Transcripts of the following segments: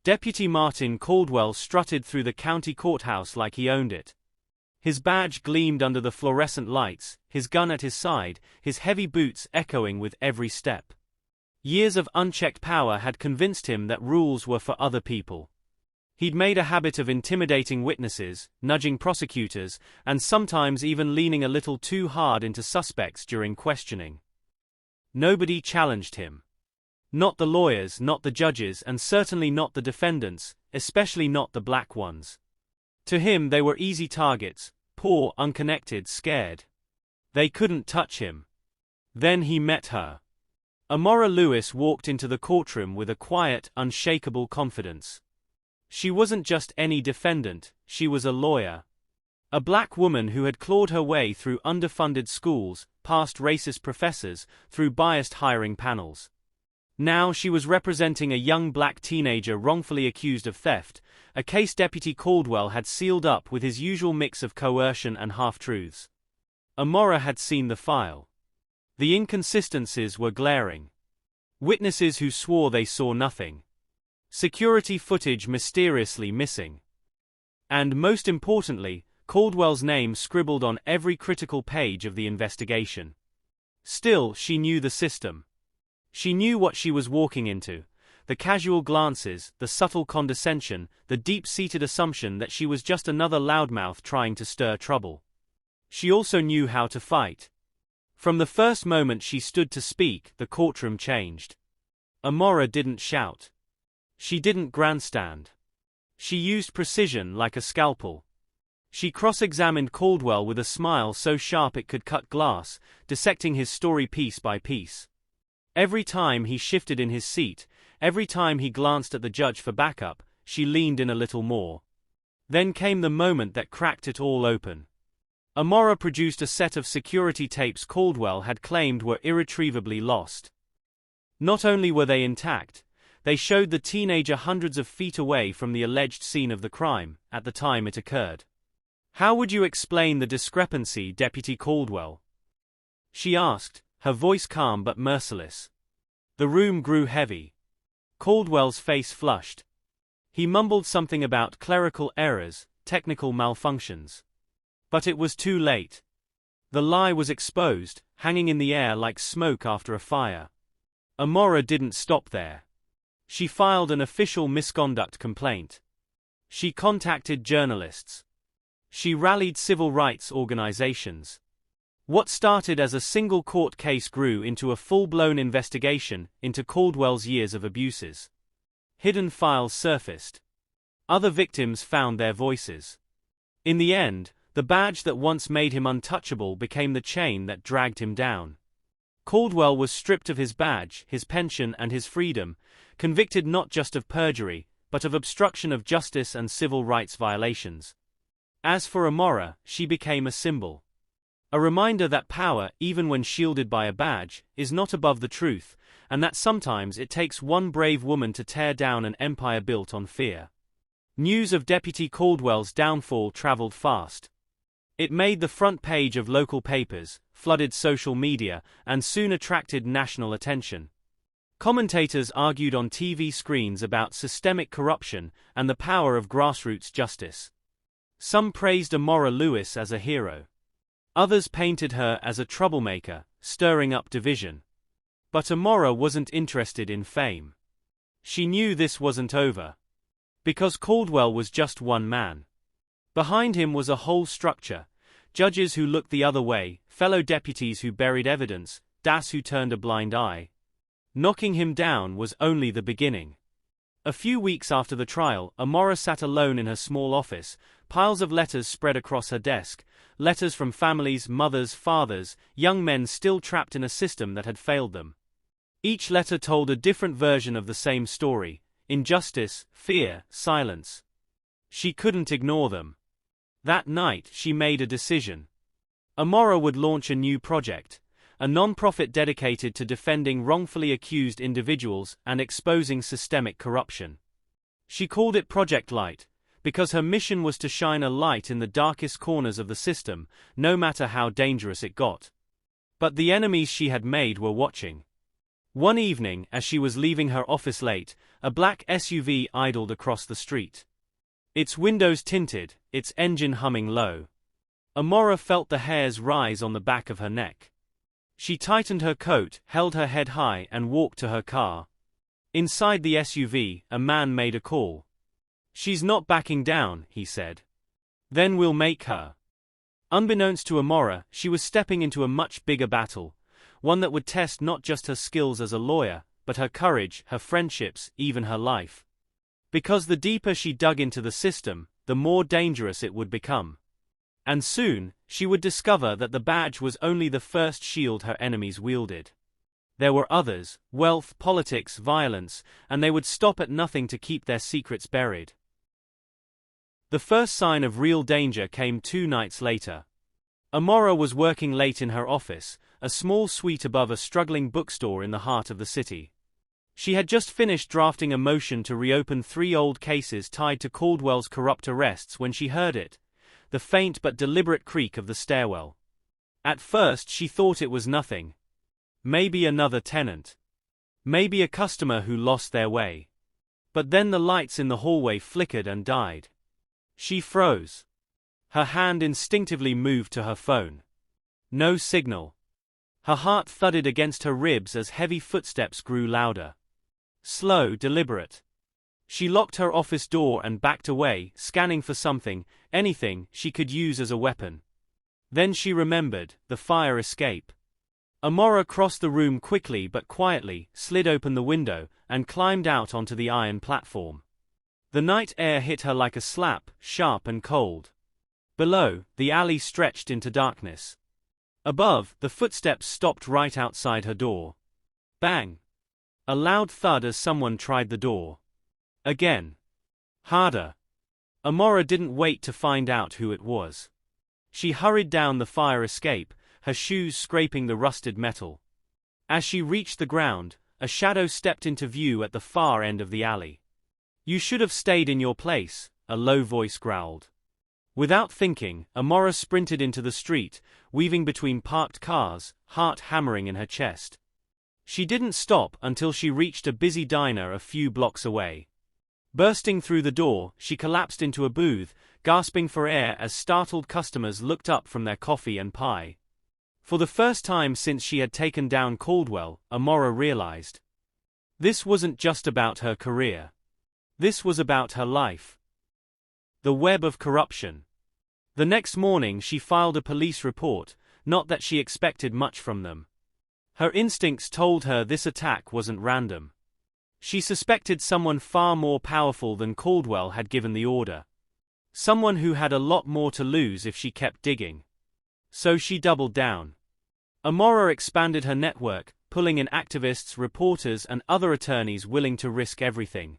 Deputy Martin Caldwell strutted through the county courthouse like he owned it. His badge gleamed under the fluorescent lights, his gun at his side, his heavy boots echoing with every step. Years of unchecked power had convinced him that rules were for other people. He'd made a habit of intimidating witnesses, nudging prosecutors, and sometimes even leaning a little too hard into suspects during questioning. Nobody challenged him. Not the lawyers, not the judges, and certainly not the defendants, especially not the black ones. To him they were easy targets, poor, unconnected, scared. They couldn't touch him. Then he met her. Amora Lewis walked into the courtroom with a quiet, unshakable confidence. She wasn't just any defendant, she was a lawyer. A black woman who had clawed her way through underfunded schools, past racist professors, through biased hiring panels. Now she was representing a young black teenager wrongfully accused of theft, a case Deputy Caldwell had sealed up with his usual mix of coercion and half-truths. Amora had seen the file. The inconsistencies were glaring. Witnesses who swore they saw nothing. Security footage mysteriously missing. And most importantly, Caldwell's name scribbled on every critical page of the investigation. Still, she knew the system. She knew what she was walking into. The casual glances, the subtle condescension, the deep-seated assumption that she was just another loudmouth trying to stir trouble. She also knew how to fight. From the first moment she stood to speak, the courtroom changed. Amora didn't shout. She didn't grandstand. She used precision like a scalpel. She cross-examined Caldwell with a smile so sharp it could cut glass, dissecting his story piece by piece. Every time he shifted in his seat, every time he glanced at the judge for backup, she leaned in a little more. Then came the moment that cracked it all open. Amora produced a set of security tapes Caldwell had claimed were irretrievably lost. Not only were they intact, they showed the teenager hundreds of feet away from the alleged scene of the crime, at the time it occurred. "How would you explain the discrepancy, Deputy Caldwell?" she asked, her voice calm but merciless. The room grew heavy. Caldwell's face flushed. He mumbled something about clerical errors, technical malfunctions. But it was too late. The lie was exposed, hanging in the air like smoke after a fire. Amora didn't stop there. She filed an official misconduct complaint. She contacted journalists. She rallied civil rights organizations. What started as a single court case grew into a full-blown investigation into Caldwell's years of abuses. Hidden files surfaced. Other victims found their voices. In the end, the badge that once made him untouchable became the chain that dragged him down. Caldwell was stripped of his badge, his pension, and his freedom, convicted not just of perjury, but of obstruction of justice and civil rights violations. As for Amora, she became a symbol. A reminder that power, even when shielded by a badge, is not above the truth, and that sometimes it takes one brave woman to tear down an empire built on fear. News of Deputy Caldwell's downfall traveled fast. It made the front page of local papers, flooded social media, and soon attracted national attention. Commentators argued on TV screens about systemic corruption and the power of grassroots justice. Some praised Amora Lewis as a hero. Others painted her as a troublemaker, stirring up division. But Amora wasn't interested in fame. She knew this wasn't over. Because Caldwell was just one man. Behind him was a whole structure: judges who looked the other way, fellow deputies who buried evidence, DAS who turned a blind eye. Knocking him down was only the beginning. A few weeks after the trial, Amora sat alone in her small office, piles of letters spread across her desk, letters from families, mothers, fathers, young men still trapped in a system that had failed them. Each letter told a different version of the same story: injustice, fear, silence. She couldn't ignore them. That night, she made a decision. Amora would launch a new project, a non-profit dedicated to defending wrongfully accused individuals and exposing systemic corruption. She called it Project Light, because her mission was to shine a light in the darkest corners of the system, no matter how dangerous it got. But the enemies she had made were watching. One evening, as she was leaving her office late, A black SUV idled across the street. Its windows tinted, its engine humming low. Amora felt the hairs rise on the back of her neck. She tightened her coat, held her head high, and walked to her car. Inside the SUV, a man made a call. "She's not backing down," he said. "Then we'll make her." Unbeknownst to Amora, she was stepping into a much bigger battle, one that would test not just her skills as a lawyer, but her courage, her friendships, even her life. Because the deeper she dug into the system, the more dangerous it would become. And soon, she would discover that the badge was only the first shield her enemies wielded. There were others: wealth, politics, violence, and they would stop at nothing to keep their secrets buried. The first sign of real danger came 2 nights later. Amora was working late in her office, a small suite above a struggling bookstore in the heart of the city. She had just finished drafting a motion to reopen 3 old cases tied to Caldwell's corrupt arrests when she heard it. The faint but deliberate creak of the stairwell. At first she thought it was nothing. Maybe another tenant. Maybe a customer who lost their way. But then the lights in the hallway flickered and died. She froze. Her hand instinctively moved to her phone. No signal. Her heart thudded against her ribs as heavy footsteps grew louder. Slow, deliberate. She locked her office door and backed away, scanning for something, anything, she could use as a weapon. Then she remembered: the fire escape. Amora crossed the room quickly but quietly, slid open the window, and climbed out onto the iron platform. The night air hit her like a slap, sharp and cold. Below, the alley stretched into darkness. Above, the footsteps stopped right outside her door. Bang! A loud thud as someone tried the door. Again. Harder. Amora didn't wait to find out who it was. She hurried down the fire escape, her shoes scraping the rusted metal. As she reached the ground, a shadow stepped into view at the far end of the alley. "You should have stayed in your place," a low voice growled. Without thinking, Amora sprinted into the street, weaving between parked cars, heart hammering in her chest. She didn't stop until she reached a busy diner a few blocks away. Bursting through the door, she collapsed into a booth, gasping for air as startled customers looked up from their coffee and pie. For the first time since she had taken down Caldwell, Amora realized. This wasn't just about her career. This was about her life. The web of corruption. The next morning she filed a police report, not that she expected much from them. Her instincts told her this attack wasn't random. She suspected someone far more powerful than Caldwell had given the order. Someone who had a lot more to lose if she kept digging. So she doubled down. Amora expanded her network, pulling in activists, reporters, and other attorneys willing to risk everything.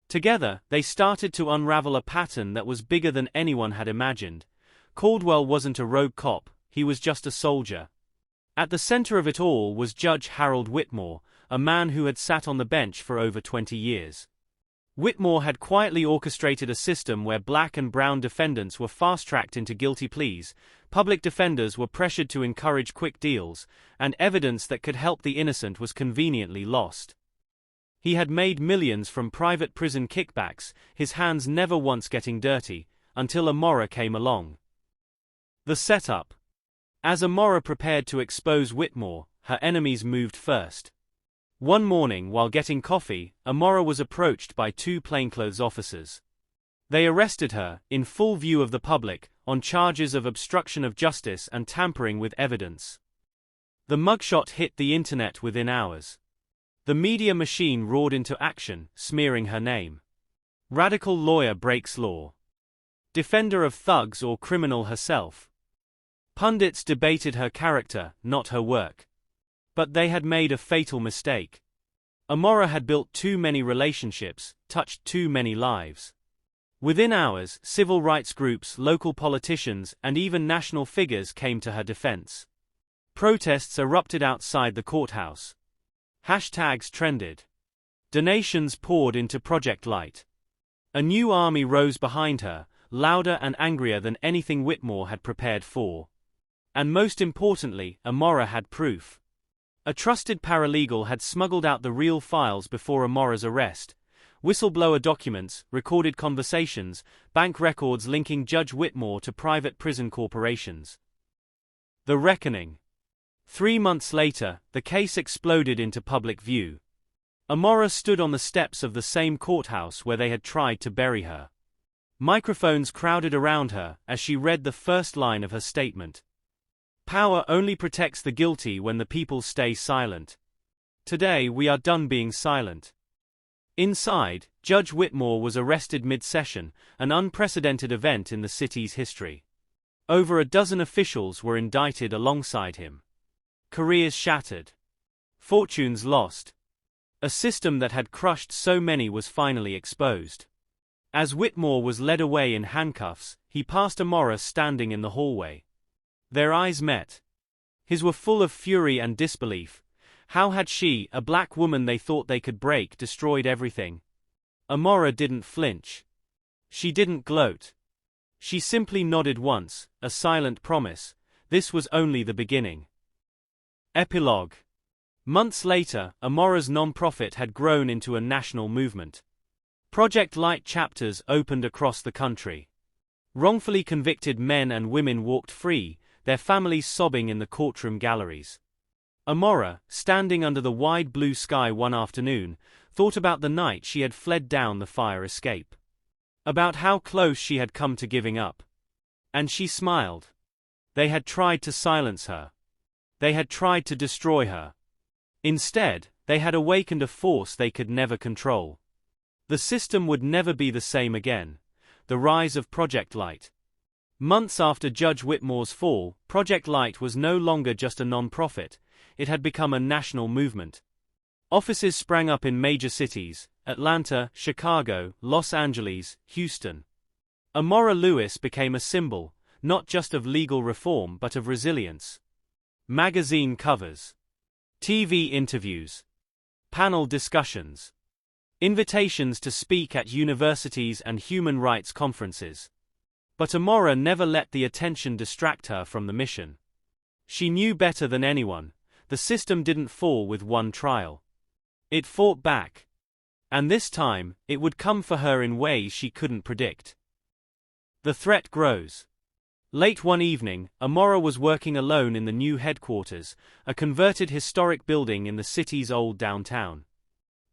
Together, they started to unravel a pattern that was bigger than anyone had imagined. Caldwell wasn't a rogue cop, he was just a soldier. At the center of it all was Judge Harold Whitmore, a man who had sat on the bench for over 20 years. Whitmore had quietly orchestrated a system where black and brown defendants were fast-tracked into guilty pleas, public defenders were pressured to encourage quick deals, and evidence that could help the innocent was conveniently lost. He had made millions from private prison kickbacks, his hands never once getting dirty, until Amora came along. The setup. As Amora prepared to expose Whitmore, her enemies moved first. One morning while getting coffee, Amora was approached by 2 plainclothes officers. They arrested her, in full view of the public, on charges of obstruction of justice and tampering with evidence. The mugshot hit the internet within hours. The media machine roared into action, smearing her name. Radical lawyer breaks law. Defender of thugs or criminal herself. Pundits debated her character, not her work. But they had made a fatal mistake. Amora had built too many relationships, touched too many lives. Within hours, civil rights groups, local politicians, and even national figures came to her defense. Protests erupted outside the courthouse. Hashtags trended. Donations poured into Project Light. A new army rose behind her, louder and angrier than anything Whitmore had prepared for. And most importantly, Amora had proof. A trusted paralegal had smuggled out the real files before Amora's arrest, whistleblower documents, recorded conversations, bank records linking Judge Whitmore to private prison corporations. The reckoning. 3 months later, the case exploded into public view. Amora stood on the steps of the same courthouse where they had tried to bury her. Microphones crowded around her as she read the first line of her statement. Power only protects the guilty when the people stay silent. Today we are done being silent. Inside, Judge Whitmore was arrested mid-session, an unprecedented event in the city's history. Over a dozen officials were indicted alongside him. Careers shattered. Fortunes lost. A system that had crushed so many was finally exposed. As Whitmore was led away in handcuffs, he passed Amora standing in the hallway. Their eyes met. His were full of fury and disbelief. How had she, a black woman they thought they could break, destroyed everything? Amora didn't flinch. She didn't gloat. She simply nodded once, a silent promise. This was only the beginning. Epilogue. Months later, Amora's non-profit had grown into a national movement. Project Light chapters opened across the country. Wrongfully convicted men and women walked free, their families sobbing in the courtroom galleries. Amora, standing under the wide blue sky one afternoon, thought about the night she had fled down the fire escape. About how close she had come to giving up. And she smiled. They had tried to silence her. They had tried to destroy her. Instead, they had awakened a force they could never control. The system would never be the same again. The rise of Project Light. Months after Judge Whitmore's fall, Project Light was no longer just a non-profit. It had become a national movement. Offices sprang up in major cities: Atlanta, Chicago, Los Angeles, Houston. Amora Lewis became a symbol, not just of legal reform but of resilience. Magazine covers. TV interviews. Panel discussions. Invitations to speak at universities and human rights conferences. But Amora never let the attention distract her from the mission. She knew better than anyone. The system didn't fall with one trial. It fought back. And this time, it would come for her in ways she couldn't predict. The threat grows. Late one evening, Amora was working alone in the new headquarters, a converted historic building in the city's old downtown.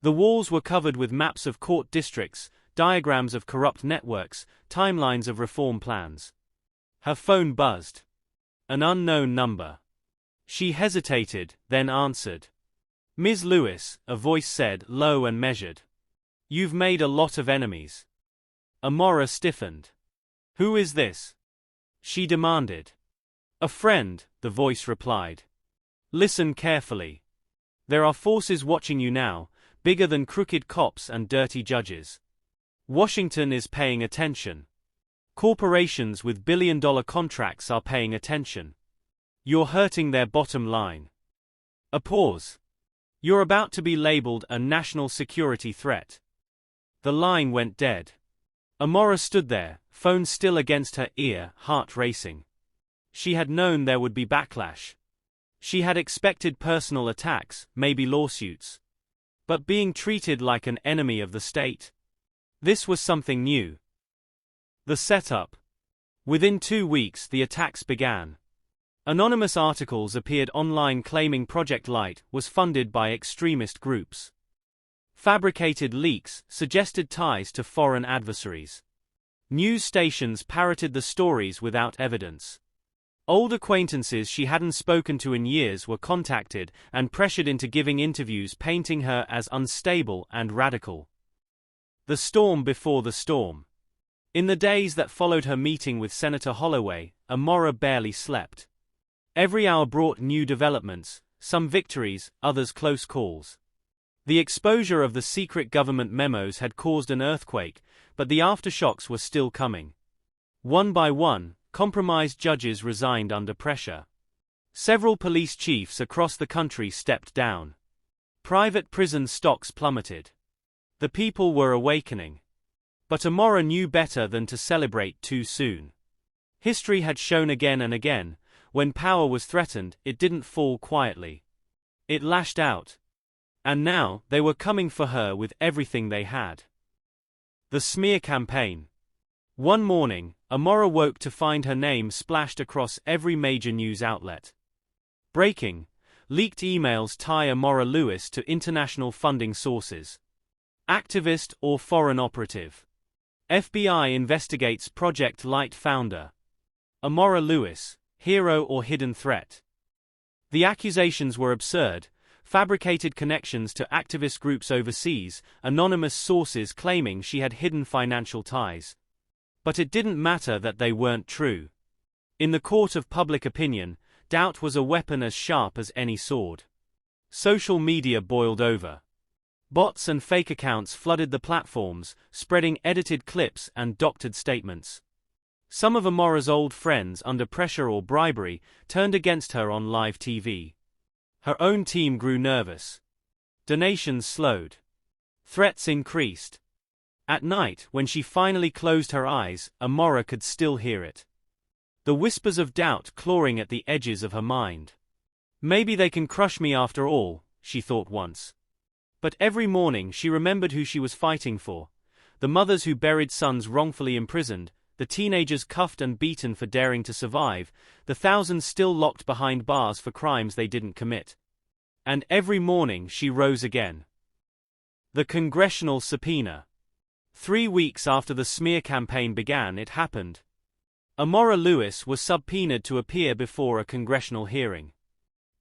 The walls were covered with maps of court districts, diagrams of corrupt networks, timelines of reform plans. Her phone buzzed. An unknown number. She hesitated, then answered. Ms. Lewis, a voice said, low and measured. You've made a lot of enemies. Amora stiffened. Who is this? She demanded. A friend, the voice replied. Listen carefully. There are forces watching you now, bigger than crooked cops and dirty judges. Washington is paying attention. Corporations with billion-dollar contracts are paying attention. You're hurting their bottom line. A pause. You're about to be labeled a national security threat. The line went dead. Amora stood there, phone still against her ear, heart racing. She had known there would be backlash. She had expected personal attacks, maybe lawsuits. But being treated like an enemy of the state? This was something new. The setup. Within 2 weeks, the attacks began. Anonymous articles appeared online claiming Project Light was funded by extremist groups. Fabricated leaks suggested ties to foreign adversaries. News stations parroted the stories without evidence. Old acquaintances she hadn't spoken to in years were contacted and pressured into giving interviews painting her as unstable and radical. The storm before the storm. In the days that followed her meeting with Senator Holloway, Amora barely slept. Every hour brought new developments, some victories, others close calls. The exposure of the secret government memos had caused an earthquake, but the aftershocks were still coming. One by one, compromised judges resigned under pressure. Several police chiefs across the country stepped down. Private prison stocks plummeted. The people were awakening. But Amora knew better than to celebrate too soon. History had shown again and again, when power was threatened, it didn't fall quietly. It lashed out. And now, they were coming for her with everything they had. The smear campaign. One morning, Amora woke to find her name splashed across every major news outlet. Breaking. Leaked emails tie Amora Lewis to international funding sources. Activist or foreign operative. FBI investigates Project Light founder. Amora Lewis, hero or hidden threat. The accusations were absurd, fabricated connections to activist groups overseas, anonymous sources claiming she had hidden financial ties. But it didn't matter that they weren't true. In the court of public opinion, doubt was a weapon as sharp as any sword. Social media boiled over. Bots and fake accounts flooded the platforms, spreading edited clips and doctored statements. Some of Amora's old friends, under pressure or bribery, turned against her on live TV. Her own team grew nervous. Donations slowed. Threats increased. At night, when she finally closed her eyes, Amora could still hear it. The whispers of doubt clawing at the edges of her mind. Maybe they can crush me after all, she thought once. But every morning she remembered who she was fighting for. The mothers who buried sons wrongfully imprisoned, the teenagers cuffed and beaten for daring to survive, the thousands still locked behind bars for crimes they didn't commit. And every morning she rose again. The congressional subpoena. 3 weeks after the smear campaign began, it happened. Amora Lewis was subpoenaed to appear before a congressional hearing.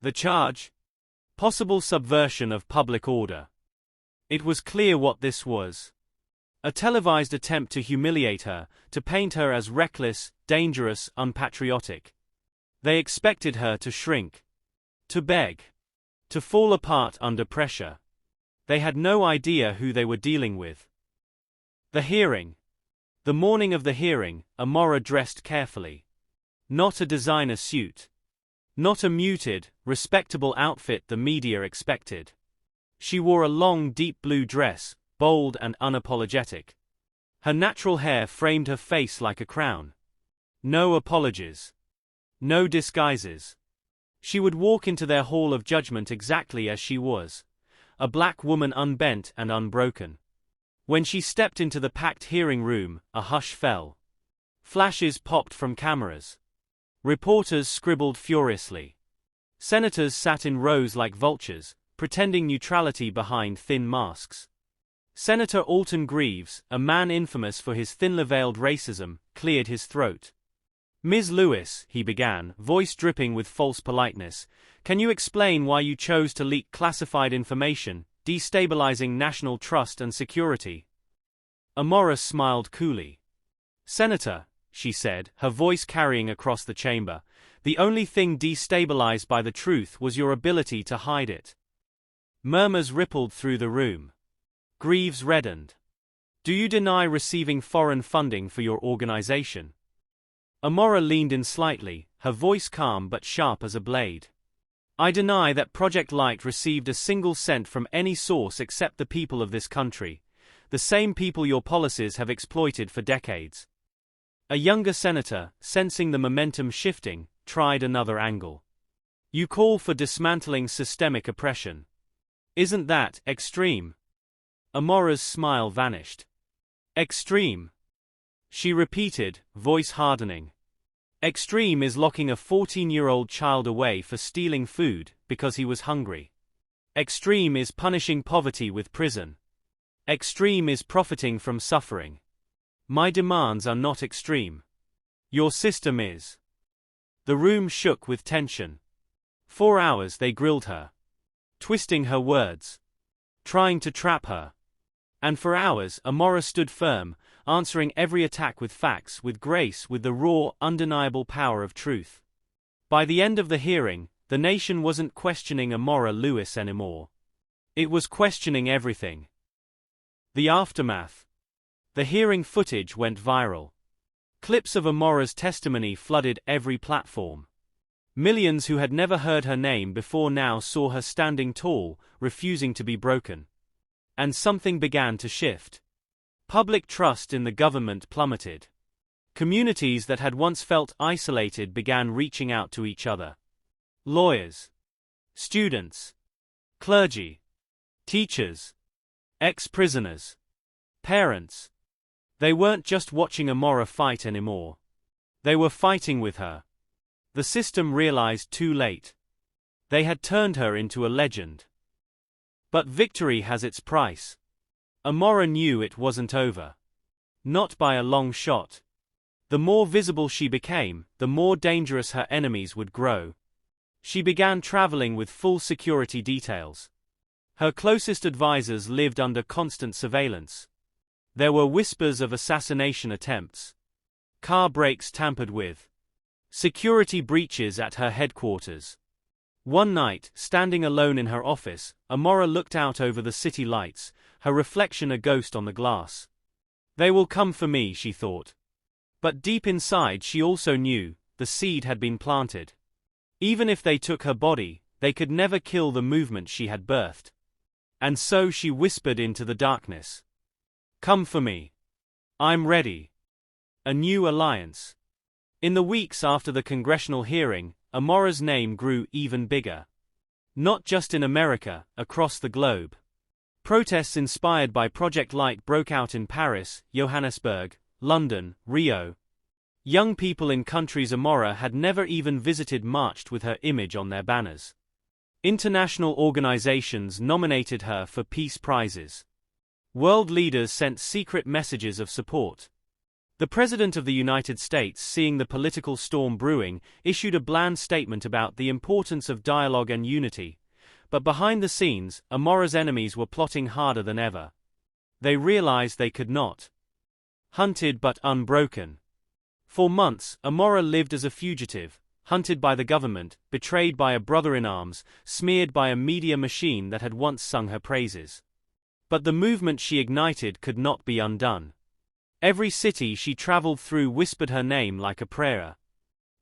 The charge? Possible subversion of public order. It was clear what this was. A televised attempt to humiliate her, to paint her as reckless, dangerous, unpatriotic. They expected her to shrink. To beg. To fall apart under pressure. They had no idea who they were dealing with. The hearing. The morning of the hearing, Amora dressed carefully. Not a designer suit. Not a muted, respectable outfit the media expected. She wore a long, deep blue dress, bold and unapologetic. Her natural hair framed her face like a crown. No apologies. No disguises. She would walk into their hall of judgment exactly as she was. A black woman unbent and unbroken. When she stepped into the packed hearing room, a hush fell. Flashes popped from cameras. Reporters scribbled furiously. Senators sat in rows like vultures, pretending neutrality behind thin masks. Senator Alton Greaves, a man infamous for his thinly-veiled racism, cleared his throat. "Ms. Lewis," he began, voice dripping with false politeness, "can you explain why you chose to leak classified information, destabilizing national trust and security?" Amora smiled coolly. "Senator," she said, her voice carrying across the chamber, "the only thing destabilized by the truth was your ability to hide it." Murmurs rippled through the room. Greaves reddened. "Do you deny receiving foreign funding for your organization?" Amora leaned in slightly, her voice calm but sharp as a blade. "I deny that Project Light received a single cent from any source except the people of this country, the same people your policies have exploited for decades." A younger senator, sensing the momentum shifting, tried another angle. "You call for dismantling systemic oppression. Isn't that extreme?" Amora's smile vanished. "Extreme?" she repeated, voice hardening. "Extreme is locking a 14-year-old child away for stealing food because he was hungry. Extreme is punishing poverty with prison. Extreme is profiting from suffering. My demands are not extreme. Your system is." The room shook with tension. 4 hours they grilled her. Twisting her words. Trying to trap her. And for hours, Amora stood firm, answering every attack with facts, with grace, with the raw, undeniable power of truth. By the end of the hearing, the nation wasn't questioning Amora Lewis anymore. It was questioning everything. The aftermath. The hearing footage went viral. Clips of Amora's testimony flooded every platform. Millions who had never heard her name before now saw her standing tall, refusing to be broken. And something began to shift. Public trust in the government plummeted. Communities that had once felt isolated began reaching out to each other. Lawyers, students, clergy, teachers, ex-prisoners, parents. They weren't just watching Amora fight anymore. They were fighting with her. The system realized too late. They had turned her into a legend. But victory has its price. Amora knew it wasn't over. Not by a long shot. The more visible she became, the more dangerous her enemies would grow. She began traveling with full security details. Her closest advisors lived under constant surveillance. There were whispers of assassination attempts. Car brakes tampered with. Security breaches at her headquarters. One night, standing alone in her office, Amora looked out over the city lights, her reflection a ghost on the glass. They will come for me, she thought. But deep inside she also knew, the seed had been planted. Even if they took her body, they could never kill the movement she had birthed. And so she whispered into the darkness. Come for me. I'm ready. A new alliance. In the weeks after the congressional hearing, Amora's name grew even bigger. Not just in America, across the globe. Protests inspired by Project Light broke out in Paris, Johannesburg, London, Rio. Young people in countries Amora had never even visited marched with her image on their banners. International organizations nominated her for peace prizes. World leaders sent secret messages of support. The President of the United States, seeing the political storm brewing, issued a bland statement about the importance of dialogue and unity. But behind the scenes, Amora's enemies were plotting harder than ever. They realized they could not. Hunted but unbroken. For months, Amora lived as a fugitive, hunted by the government, betrayed by a brother-in-arms, smeared by a media machine that had once sung her praises. But the movement she ignited could not be undone. Every city she traveled through whispered her name like a prayer.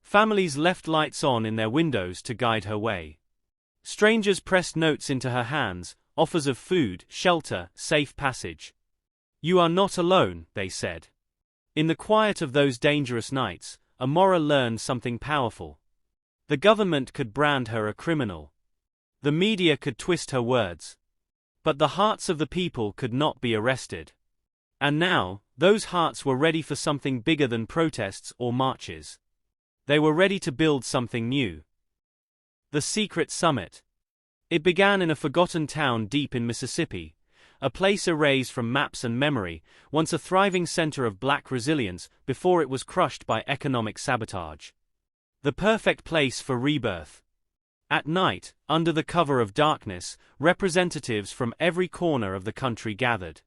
Families left lights on in their windows to guide her way. Strangers pressed notes into her hands, offers of food, shelter, safe passage. You are not alone, they said. In the quiet of those dangerous nights, Amora learned something powerful. The government could brand her a criminal. The media could twist her words. But the hearts of the people could not be arrested. And now, those hearts were ready for something bigger than protests or marches. They were ready to build something new. The Secret Summit. It began in a forgotten town deep in Mississippi, a place erased from maps and memory, once a thriving center of black resilience before it was crushed by economic sabotage. The perfect place for rebirth. At night, under the cover of darkness, representatives from every corner of the country gathered.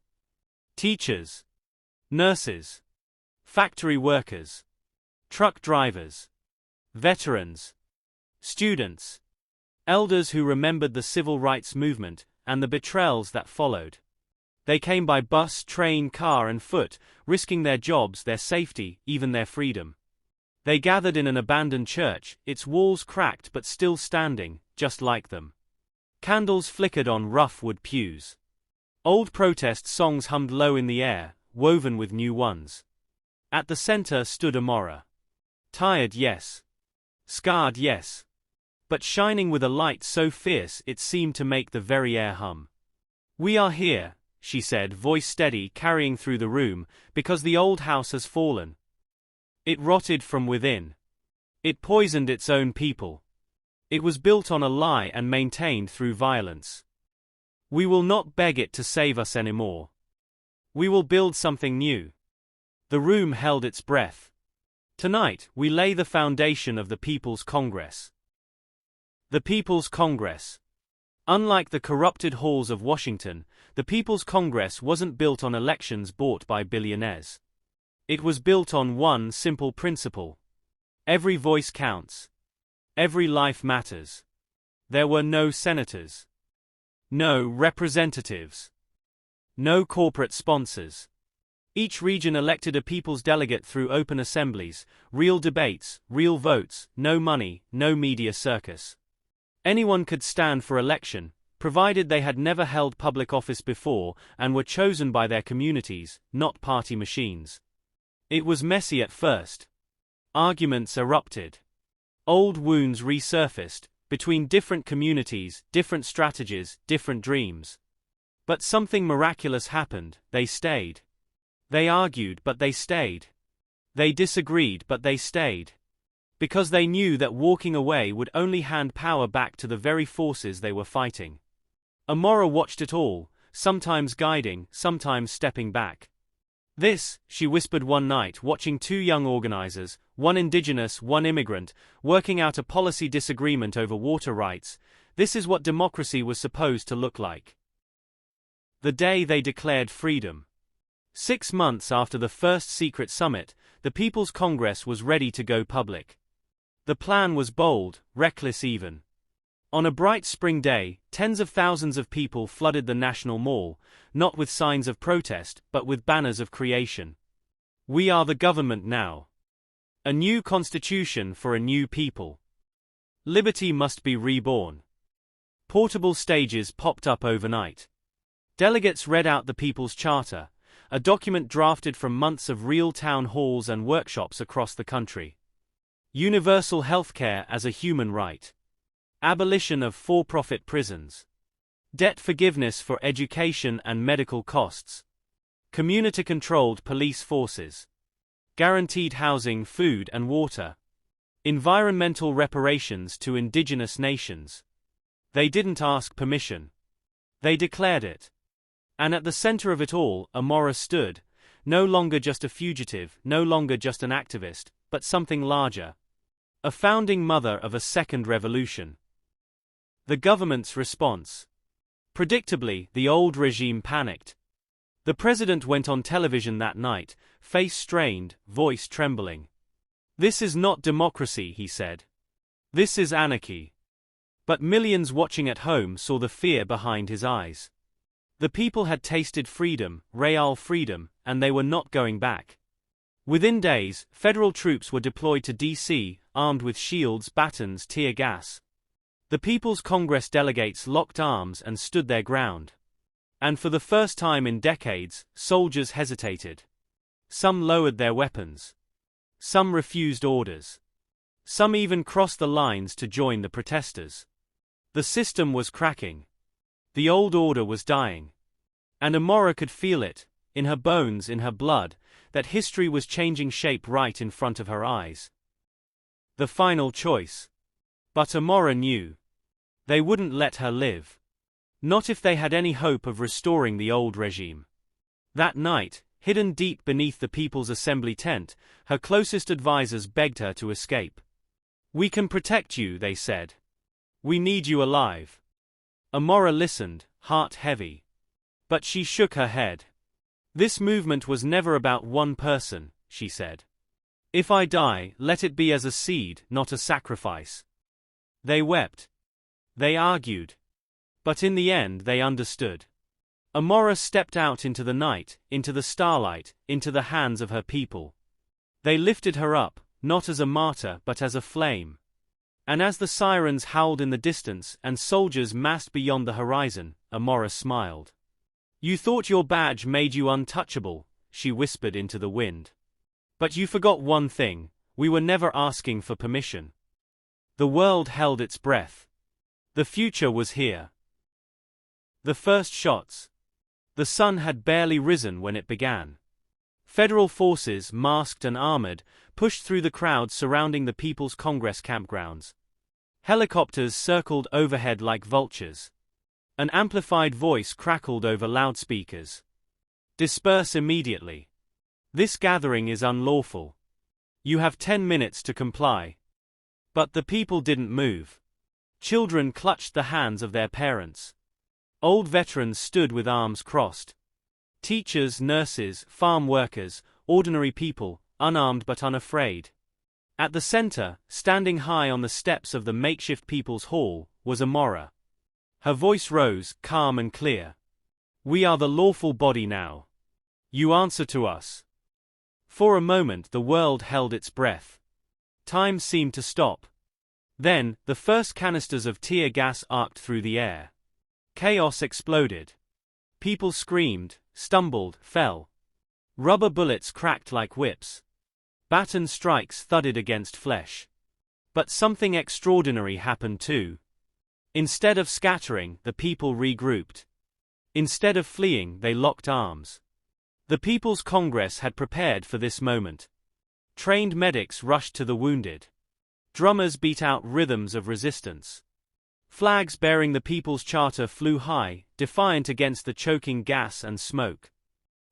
Teachers, nurses, factory workers, truck drivers, veterans, students, elders who remembered the civil rights movement and the betrayals that followed. They came by bus, train, car, and foot, risking their jobs, their safety, even their freedom. They gathered in an abandoned church, its walls cracked but still standing, just like them. Candles flickered on rough wood pews. Old protest songs hummed low in the air, woven with new ones. At the center stood Amora. Tired, yes. Scarred, yes. But shining with a light so fierce it seemed to make the very air hum. We are here, she said, voice steady, carrying through the room, because the old house has fallen. It rotted from within. It poisoned its own people. It was built on a lie and maintained through violence. We will not beg it to save us anymore. We will build something new. The room held its breath. Tonight, we lay the foundation of the People's Congress. The People's Congress. Unlike the corrupted halls of Washington, the People's Congress wasn't built on elections bought by billionaires. It was built on one simple principle. Every voice counts. Every life matters. There were no senators. No representatives. No corporate sponsors. Each region elected a people's delegate through open assemblies, real debates, real votes, no money, no media circus. Anyone could stand for election, provided they had never held public office before and were chosen by their communities, not party machines. It was messy at first. Arguments erupted. Old wounds resurfaced, between different communities, different strategies, different dreams. But something miraculous happened, they stayed. They argued, but they stayed. They disagreed, but they stayed. Because they knew that walking away would only hand power back to the very forces they were fighting. Amora watched it all, sometimes guiding, sometimes stepping back. This, she whispered one night watching two young organizers, one indigenous, one immigrant, working out a policy disagreement over water rights. This is what democracy was supposed to look like. The day they declared freedom. 6 months after the first secret summit, the People's Congress was ready to go public. The plan was bold, reckless even. On a bright spring day, tens of thousands of people flooded the National Mall, not with signs of protest, but with banners of creation. We are the government now. A new constitution for a new people. Liberty must be reborn. Portable stages popped up overnight. Delegates read out the People's Charter, a document drafted from months of real town halls and workshops across the country. Universal healthcare as a human right. Abolition of for-profit prisons. Debt forgiveness for education and medical costs. Community-controlled police forces. Guaranteed housing, food and water. Environmental reparations to indigenous nations. They didn't ask permission. They declared it. And at the center of it all, Amora stood, no longer just a fugitive, no longer just an activist, but something larger. A founding mother of a second revolution. The government's response. Predictably, the old regime panicked. The president went on television that night, face strained, voice trembling. "This is not democracy," he said. "This is anarchy." But millions watching at home saw the fear behind his eyes. The people had tasted freedom, real freedom, and they were not going back. Within days, federal troops were deployed to D.C., armed with shields, batons, tear gas. The People's Congress delegates locked arms and stood their ground. And for the first time in decades, soldiers hesitated. Some lowered their weapons. Some refused orders. Some even crossed the lines to join the protesters. The system was cracking. The old order was dying. And Amora could feel it, in her bones, in her blood, that history was changing shape right in front of her eyes. The final choice. But Amora knew. They wouldn't let her live. Not if they had any hope of restoring the old regime. That night, hidden deep beneath the People's Assembly tent, her closest advisors begged her to escape. "We can protect you," they said. "We need you alive." Amora listened, heart heavy. But she shook her head. "This movement was never about one person," she said. "If I die, let it be as a seed, not a sacrifice." They wept. They argued. But in the end they understood. Amora stepped out into the night, into the starlight, into the hands of her people. They lifted her up, not as a martyr but as a flame. And as the sirens howled in the distance and soldiers massed beyond the horizon, Amora smiled. "You thought your badge made you untouchable," she whispered into the wind. "But you forgot one thing, we were never asking for permission." The world held its breath. The future was here. The first shots. The sun had barely risen when it began. Federal forces, masked and armored, pushed through the crowd surrounding the People's Congress campgrounds. Helicopters circled overhead like vultures. An amplified voice crackled over loudspeakers. "Disperse immediately. This gathering is unlawful. You have 10 minutes to comply." But the people didn't move. Children clutched the hands of their parents. Old veterans stood with arms crossed. Teachers, nurses, farm workers, ordinary people, unarmed but unafraid. At the center, standing high on the steps of the makeshift People's Hall, was Amora. Her voice rose, calm and clear. "We are the lawful body now. You answer to us." For a moment the world held its breath. Time seemed to stop. Then, the first canisters of tear gas arced through the air. Chaos exploded. People screamed, stumbled, fell. Rubber bullets cracked like whips. Baton strikes thudded against flesh. But something extraordinary happened too. Instead of scattering, the people regrouped. Instead of fleeing, they locked arms. The People's Congress had prepared for this moment. Trained medics rushed to the wounded. Drummers beat out rhythms of resistance. Flags bearing the People's Charter flew high, defiant against the choking gas and smoke.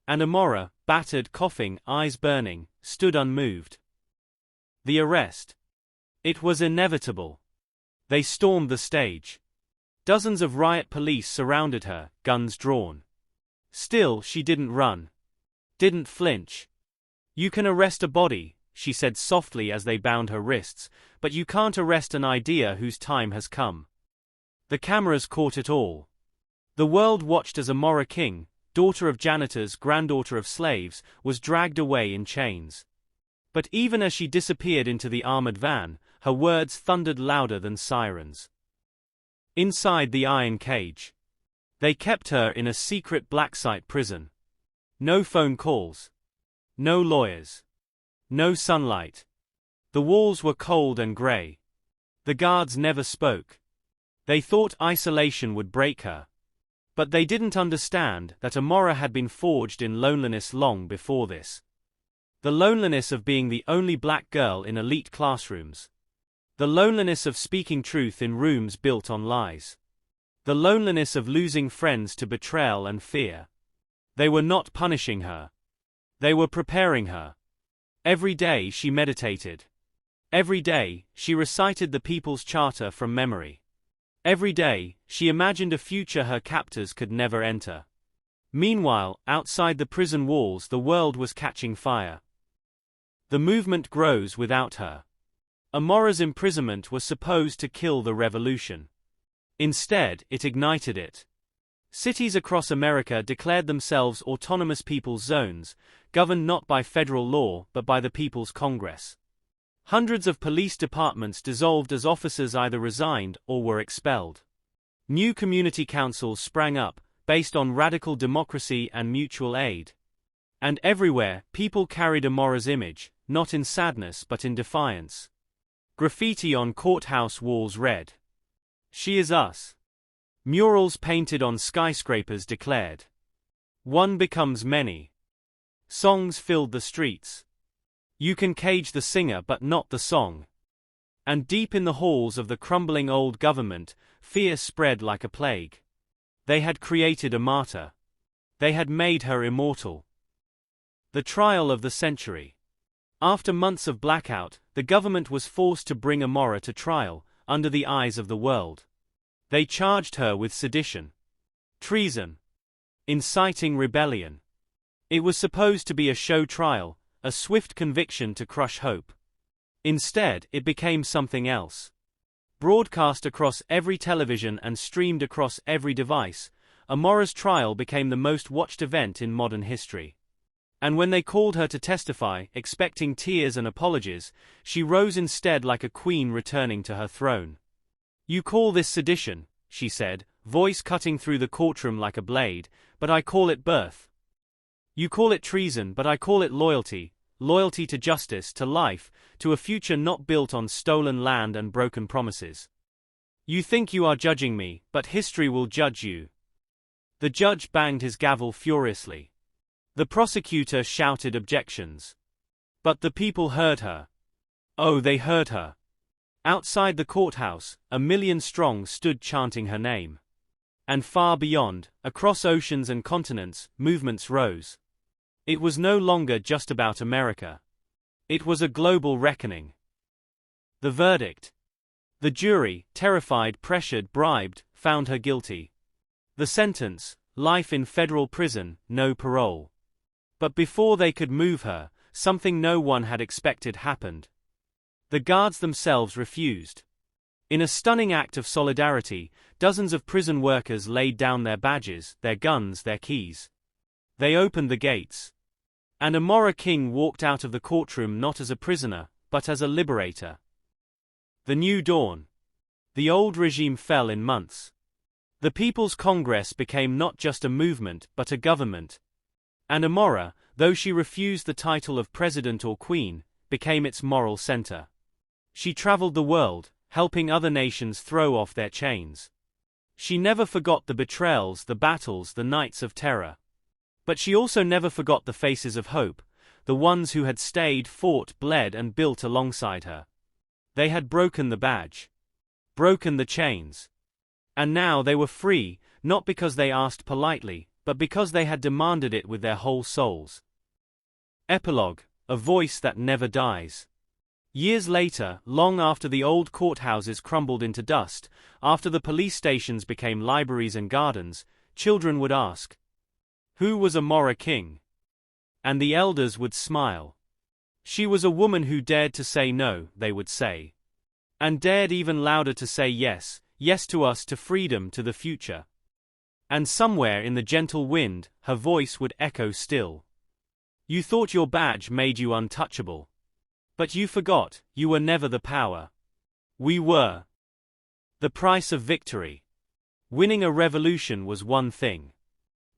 And Amora, battered, coughing, eyes burning, stood unmoved. The arrest. It was inevitable. They stormed the stage. Dozens of riot police surrounded her, guns drawn. Still, she didn't run. Didn't flinch. "You can arrest a body," she said softly as they bound her wrists, "but you can't arrest an idea whose time has come." The cameras caught it all. The world watched as Amora King, daughter of janitors, granddaughter of slaves, was dragged away in chains. But even as she disappeared into the armored van, her words thundered louder than sirens. Inside the iron cage, they kept her in a secret black-site prison. No phone calls. No lawyers. No sunlight. The walls were cold and grey. The guards never spoke. They thought isolation would break her. But they didn't understand that Amora had been forged in loneliness long before this. The loneliness of being the only black girl in elite classrooms. The loneliness of speaking truth in rooms built on lies. The loneliness of losing friends to betrayal and fear. They were not punishing her. They were preparing her. Every day she meditated. Every day she recited the People's Charter from memory. Every day she imagined a future her captors could never enter. Meanwhile, outside the prison walls the world was catching fire. The movement grows without her. Amora's imprisonment was supposed to kill the revolution. Instead, it ignited it. Cities across America declared themselves autonomous people's zones, governed not by federal law but by the People's Congress. Hundreds of police departments dissolved as officers either resigned or were expelled. New community councils sprang up, based on radical democracy and mutual aid. And everywhere, people carried Amora's image, not in sadness but in defiance. Graffiti on courthouse walls read, "She is us." Murals painted on skyscrapers declared, "One becomes many." Songs filled the streets. You can cage the singer but not the song. And deep in the halls of the crumbling old government, fear spread like a plague. They had created a martyr. They had made her immortal. The trial of the century. After months of blackout, the government was forced to bring Amora to trial, under the eyes of the world. They charged her with sedition, treason, inciting rebellion. It was supposed to be a show trial, a swift conviction to crush hope. Instead, it became something else. Broadcast across every television and streamed across every device, Amora's trial became the most watched event in modern history. And when they called her to testify, expecting tears and apologies, she rose instead like a queen returning to her throne. "You call this sedition," she said, voice cutting through the courtroom like a blade, "but I call it birth. You call it treason, but I call it loyalty, loyalty to justice, to life, to a future not built on stolen land and broken promises. You think you are judging me, but history will judge you." The judge banged his gavel furiously. The prosecutor shouted objections. But the people heard her. Oh, they heard her. Outside the courthouse, 1,000,000 strong stood chanting her name. And far beyond, across oceans and continents, movements rose. It was no longer just about America. It was a global reckoning. The verdict. The jury, terrified, pressured, bribed, found her guilty. The sentence, life in federal prison, no parole. But before they could move her, something no one had expected happened. The guards themselves refused. In a stunning act of solidarity, dozens of prison workers laid down their badges, their guns, their keys. They opened the gates. And Amora King walked out of the courtroom not as a prisoner, but as a liberator. The new dawn. The old regime fell in months. The People's Congress became not just a movement, but a government. And Amora, though she refused the title of president or queen, became its moral center. She traveled the world, helping other nations throw off their chains. She never forgot the betrayals, the battles, the nights of terror. But she also never forgot the faces of hope, the ones who had stayed, fought, bled, and built alongside her. They had broken the badge, broken the chains. And now they were free, not because they asked politely, but because they had demanded it with their whole souls. Epilogue, a voice that never dies. Years later, long after the old courthouses crumbled into dust, after the police stations became libraries and gardens, children would ask, "Who was Amora King?" And the elders would smile. "She was a woman who dared to say no," they would say. And dared even louder to say yes, yes to us, to freedom, to the future. And somewhere in the gentle wind, her voice would echo still. You thought your badge made you untouchable. But you forgot, you were never the power. We were. The price of victory. Winning a revolution was one thing.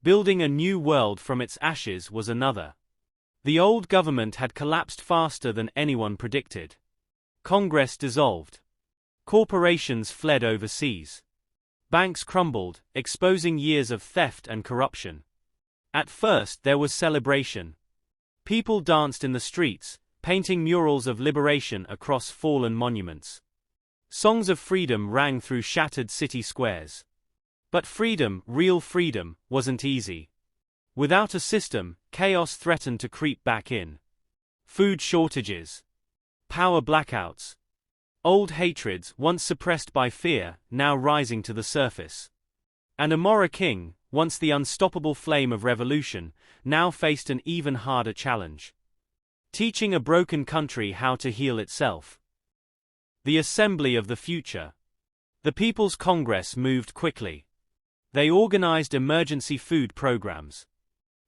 Building a new world from its ashes was another. The old government had collapsed faster than anyone predicted. Congress dissolved. Corporations fled overseas. Banks crumbled, exposing years of theft and corruption. At first there was celebration. People danced in the streets, painting murals of liberation across fallen monuments. Songs of freedom rang through shattered city squares. But freedom, real freedom, wasn't easy. Without a system, chaos threatened to creep back in. Food shortages. Power blackouts. Old hatreds, once suppressed by fear, now rising to the surface. And Amora King, once the unstoppable flame of revolution, now faced an even harder challenge. Teaching a broken country how to heal itself. The Assembly of the Future. The People's Congress moved quickly. They organized emergency food programs.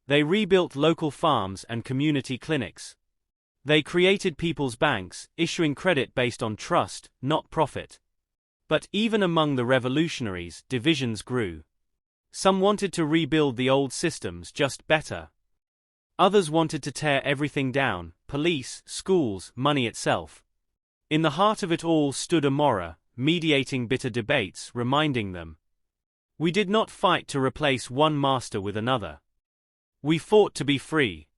They rebuilt local farms and community clinics. They created people's banks, issuing credit based on trust, not profit. But even among the revolutionaries, divisions grew. Some wanted to rebuild the old systems just better. Others wanted to tear everything down: police, schools, money itself. In the heart of it all stood Amora, mediating bitter debates, reminding them, "We did not fight to replace one master with another. We fought to be free."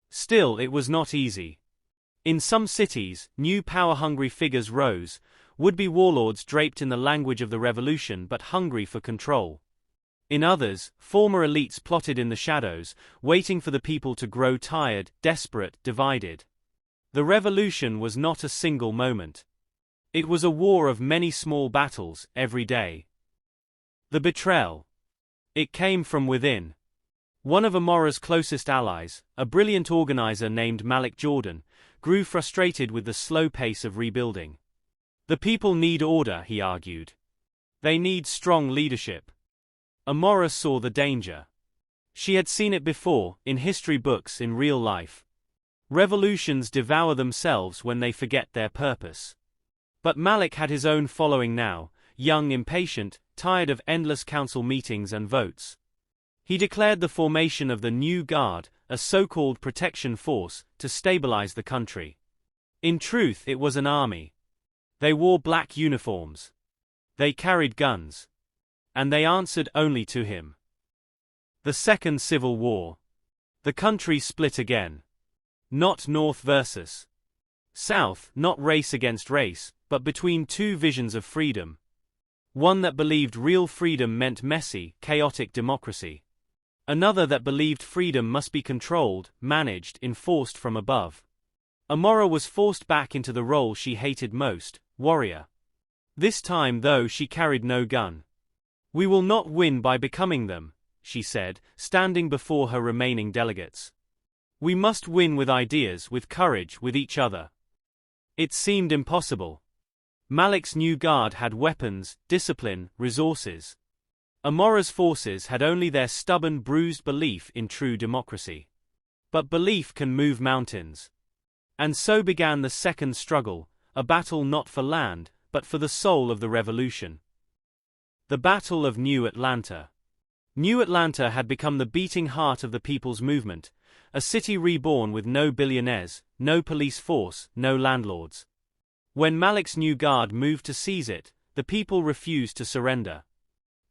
Still, it was not easy. In some cities, new power-hungry figures rose, would-be warlords draped in the language of the revolution but hungry for control. In others, former elites plotted in the shadows, waiting for the people to grow tired, desperate, divided. The revolution was not a single moment. It was a war of many small battles, every day. The betrayal. It came from within. One of Amora's closest allies, a brilliant organizer named Malik Jordan, grew frustrated with the slow pace of rebuilding. The people need order, he argued. They need strong leadership. Amora saw the danger. She had seen it before, in history books, in real life. Revolutions devour themselves when they forget their purpose. But Malik had his own following now, young, impatient, tired of endless council meetings and votes. He declared the formation of the New Guard, a so-called protection force, to stabilize the country. In truth, it was an army. They wore black uniforms. They carried guns. And they answered only to him. The Second Civil War. The country split again. Not North versus South, not race against race, but between two visions of freedom. One that believed real freedom meant messy, chaotic democracy. Another that believed freedom must be controlled, managed, enforced from above. Amora was forced back into the role she hated most, warrior. This time, though, she carried no gun. "We will not win by becoming them," she said, standing before her remaining delegates. "We must win with ideas, with courage, with each other." It seemed impossible. Malik's New Guard had weapons, discipline, resources. Amora's forces had only their stubborn, bruised belief in true democracy. But belief can move mountains. And so began the second struggle, a battle not for land, but for the soul of the revolution. The Battle of New Atlanta. New Atlanta had become the beating heart of the people's movement, a city reborn with no billionaires, no police force, no landlords. When Malik's New Guard moved to seize it, the people refused to surrender.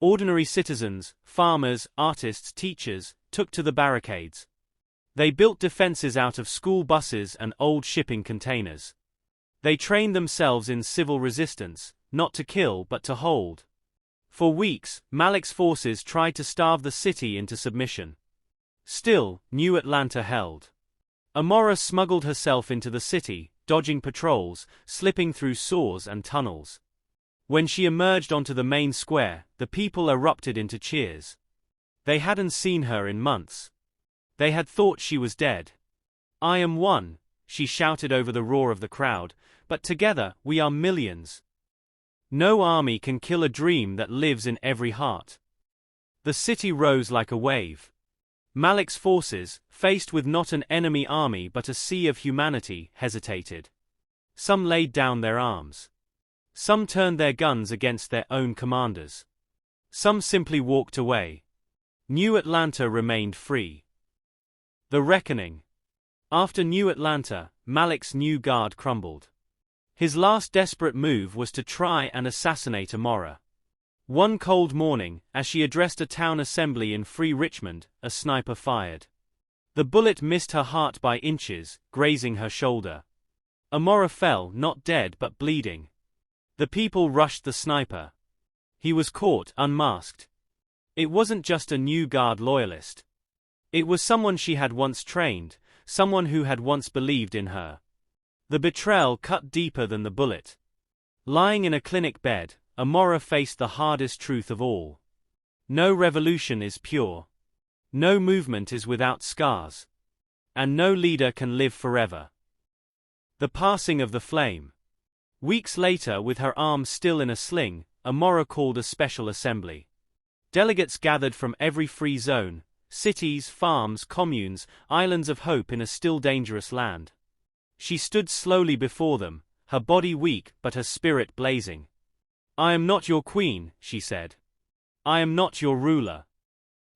Ordinary citizens, farmers, artists, teachers, took to the barricades. They built defenses out of school buses and old shipping containers. They trained themselves in civil resistance, not to kill but to hold. For weeks, Malik's forces tried to starve the city into submission. Still, New Atlanta held. Amora smuggled herself into the city, dodging patrols, slipping through saws and tunnels. When she emerged onto the main square, the people erupted into cheers. They hadn't seen her in months. They had thought she was dead. "I am one," she shouted over the roar of the crowd, "but together, we are millions. No army can kill a dream that lives in every heart." The city rose like a wave. Malik's forces, faced with not an enemy army but a sea of humanity, hesitated. Some laid down their arms. Some turned their guns against their own commanders. Some simply walked away. New Atlanta remained free. The reckoning. After New Atlanta, Malik's new guard crumbled. His last desperate move was to try and assassinate Amora. One cold morning, as she addressed a town assembly in Free Richmond, a sniper fired. The bullet missed her heart by inches, grazing her shoulder. Amora fell, not dead but bleeding. The people rushed the sniper. He was caught, unmasked. It wasn't just a new guard loyalist. It was someone she had once trained, someone who had once believed in her. The betrayal cut deeper than the bullet. Lying in a clinic bed, Amora faced the hardest truth of all. No revolution is pure. No movement is without scars. And no leader can live forever. The passing of the flame. Weeks later, with her arm still in a sling, Amora called a special assembly. Delegates gathered from every free zone, cities, farms, communes, islands of hope in a still dangerous land. She stood slowly before them, her body weak but her spirit blazing. "I am not your queen," she said. "I am not your ruler.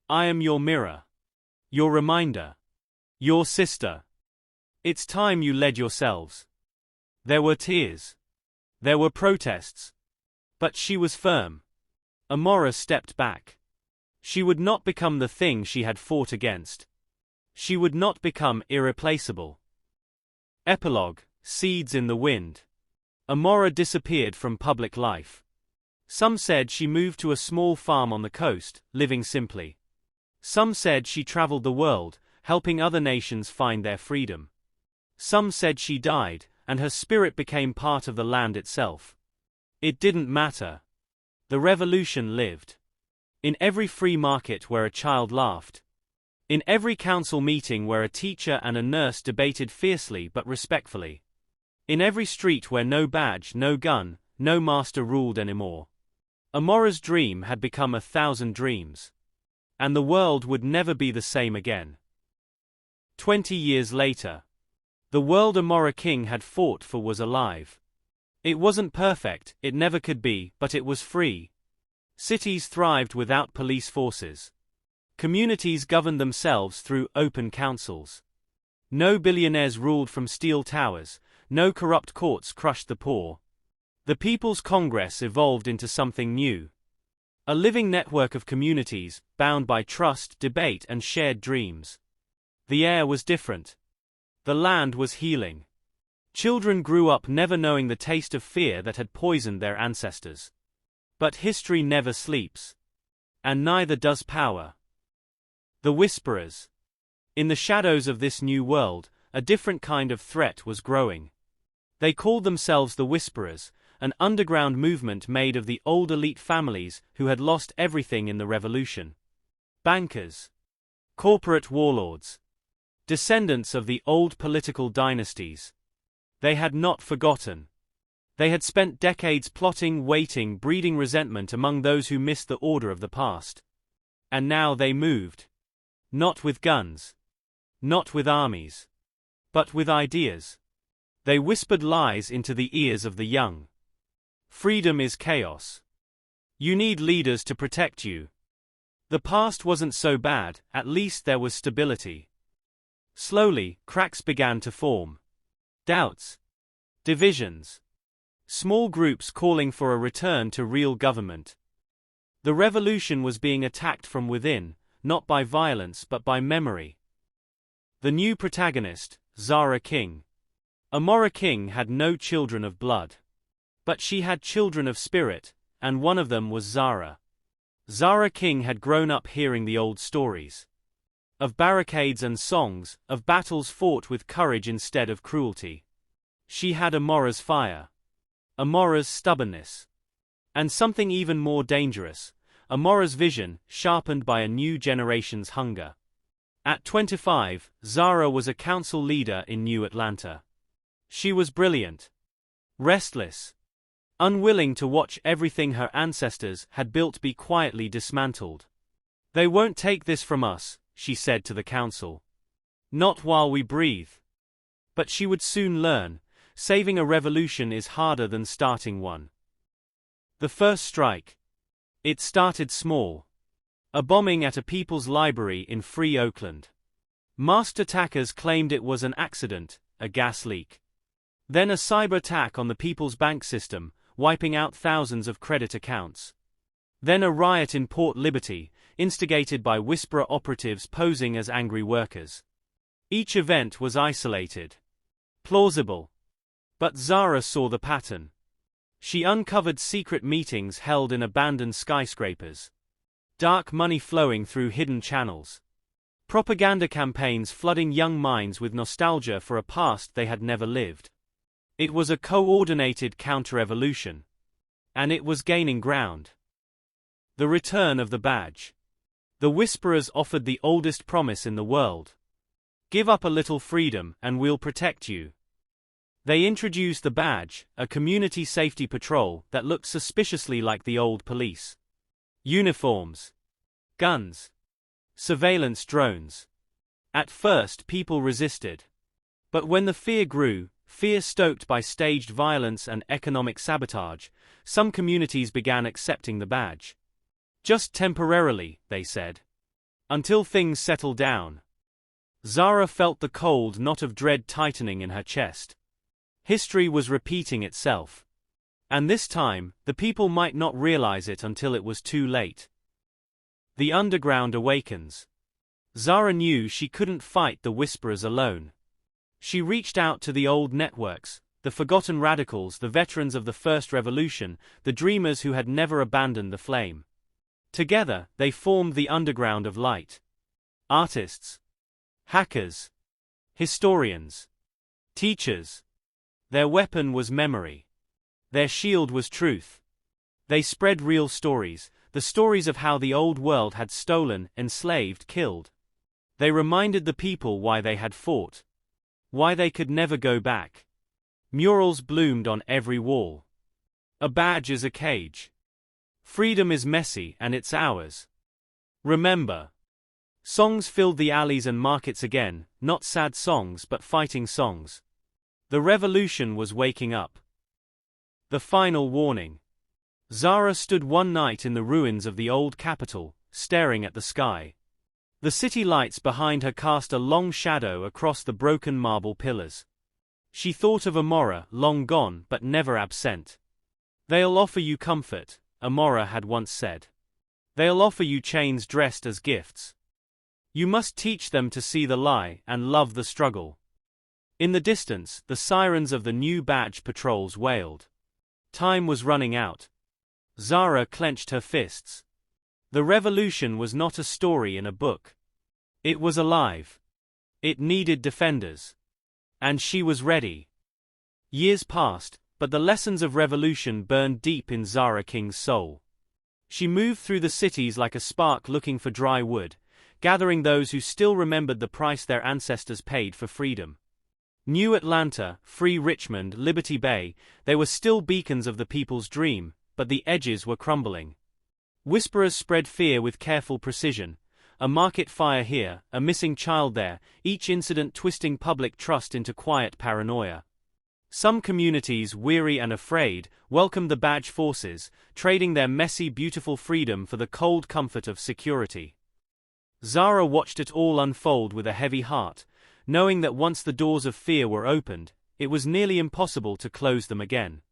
I am your mirror. Your reminder. Your sister. It's time you led yourselves." There were tears. There were protests. But she was firm. Amora stepped back. She would not become the thing she had fought against. She would not become irreplaceable. Epilogue: Seeds in the Wind. Amora disappeared from public life. Some said she moved to a small farm on the coast, living simply. Some said she traveled the world, helping other nations find their freedom. Some said she died, and her spirit became part of the land itself. It didn't matter. The revolution lived. In every free market where a child laughed. In every council meeting where a teacher and a nurse debated fiercely but respectfully. In every street where no badge, no gun, no master ruled anymore. Amora's dream had become 1,000 dreams. And the world would never be the same again. 20 years later. The world Amora King had fought for was alive. It wasn't perfect, it never could be, but it was free. Cities thrived without police forces. Communities governed themselves through open councils. No billionaires ruled from steel towers, no corrupt courts crushed the poor. The People's Congress evolved into something new. A living network of communities, bound by trust, debate, and shared dreams. The air was different. The land was healing. Children grew up never knowing the taste of fear that had poisoned their ancestors. But history never sleeps. And neither does power. The Whisperers. In the shadows of this new world, a different kind of threat was growing. They called themselves the Whisperers, an underground movement made of the old elite families who had lost everything in the revolution. Bankers. Corporate warlords. Descendants of the old political dynasties. They had not forgotten. They had spent decades plotting, waiting, breeding resentment among those who missed the order of the past. And now they moved. Not with guns. Not with armies. But with ideas. They whispered lies into the ears of the young. Freedom is chaos. You need leaders to protect you. The past wasn't so bad, at least there was stability. Slowly, cracks began to form. Doubts. Divisions. Small groups calling for a return to real government. The revolution was being attacked from within, not by violence but by memory. The new protagonist, Zara King. Amora King had no children of blood. But she had children of spirit, and one of them was Zara. Zara King had grown up hearing the old stories. Of barricades and songs, of battles fought with courage instead of cruelty. She had Amora's fire. Amora's stubbornness. And something even more dangerous, Amora's vision, sharpened by a new generation's hunger. At 25, Zara was a council leader in New Atlanta. She was brilliant. Restless. Unwilling to watch everything her ancestors had built be quietly dismantled. "They won't take this from us," she said to the council. "Not while we breathe." But she would soon learn, saving a revolution is harder than starting one. The first strike. It started small. A bombing at a people's library in Free Oakland. Masked attackers claimed it was an accident, a gas leak. Then a cyber attack on the people's bank system, wiping out thousands of credit accounts. Then a riot in Port Liberty, instigated by Whisperer operatives posing as angry workers. Each event was isolated. Plausible. But Zara saw the pattern. She uncovered secret meetings held in abandoned skyscrapers. Dark money flowing through hidden channels. Propaganda campaigns flooding young minds with nostalgia for a past they had never lived. It was a coordinated counter-revolution. And it was gaining ground. The return of the badge. The Whisperers offered the oldest promise in the world. Give up a little freedom, and we'll protect you. They introduced the badge, a community safety patrol that looked suspiciously like the old police. Uniforms. Guns. Surveillance drones. At first people resisted. But when the fear grew, fear stoked by staged violence and economic sabotage, some communities began accepting the badge. Just temporarily, they said. Until things settled down. Zara felt the cold knot of dread tightening in her chest. History was repeating itself. And this time, the people might not realize it until it was too late. The underground awakens. Zara knew she couldn't fight the Whisperers alone. She reached out to the old networks, the forgotten radicals, the veterans of the First Revolution, the dreamers who had never abandoned the flame. Together, they formed the underground of light. Artists. Hackers. Historians. Teachers. Their weapon was memory. Their shield was truth. They spread real stories, the stories of how the old world had stolen, enslaved, killed. They reminded the people why they had fought. Why they could never go back. Murals bloomed on every wall. A badge is a cage. Freedom is messy and it's ours. Remember. Songs filled the alleys and markets again, not sad songs but fighting songs. The revolution was waking up. The final warning. Zara stood one night in the ruins of the old capital, staring at the sky. The city lights behind her cast a long shadow across the broken marble pillars. She thought of Amora, long gone but never absent. "They'll offer you comfort," Amora had once said. "They'll offer you chains dressed as gifts. You must teach them to see the lie and love the struggle." In the distance, the sirens of the new badge patrols wailed. Time was running out. Zara clenched her fists. The revolution was not a story in a book. It was alive. It needed defenders. And she was ready. Years passed, but the lessons of revolution burned deep in Zara King's soul. She moved through the cities like a spark looking for dry wood, gathering those who still remembered the price their ancestors paid for freedom. New Atlanta, Free Richmond, Liberty Bay, they were still beacons of the people's dream, but the edges were crumbling. Whisperers spread fear with careful precision. A market fire here, a missing child there, each incident twisting public trust into quiet paranoia. Some communities, weary and afraid, welcomed the badge forces, trading their messy, beautiful freedom for the cold comfort of security. Zara watched it all unfold with a heavy heart, knowing that once the doors of fear were opened, it was nearly impossible to close them again.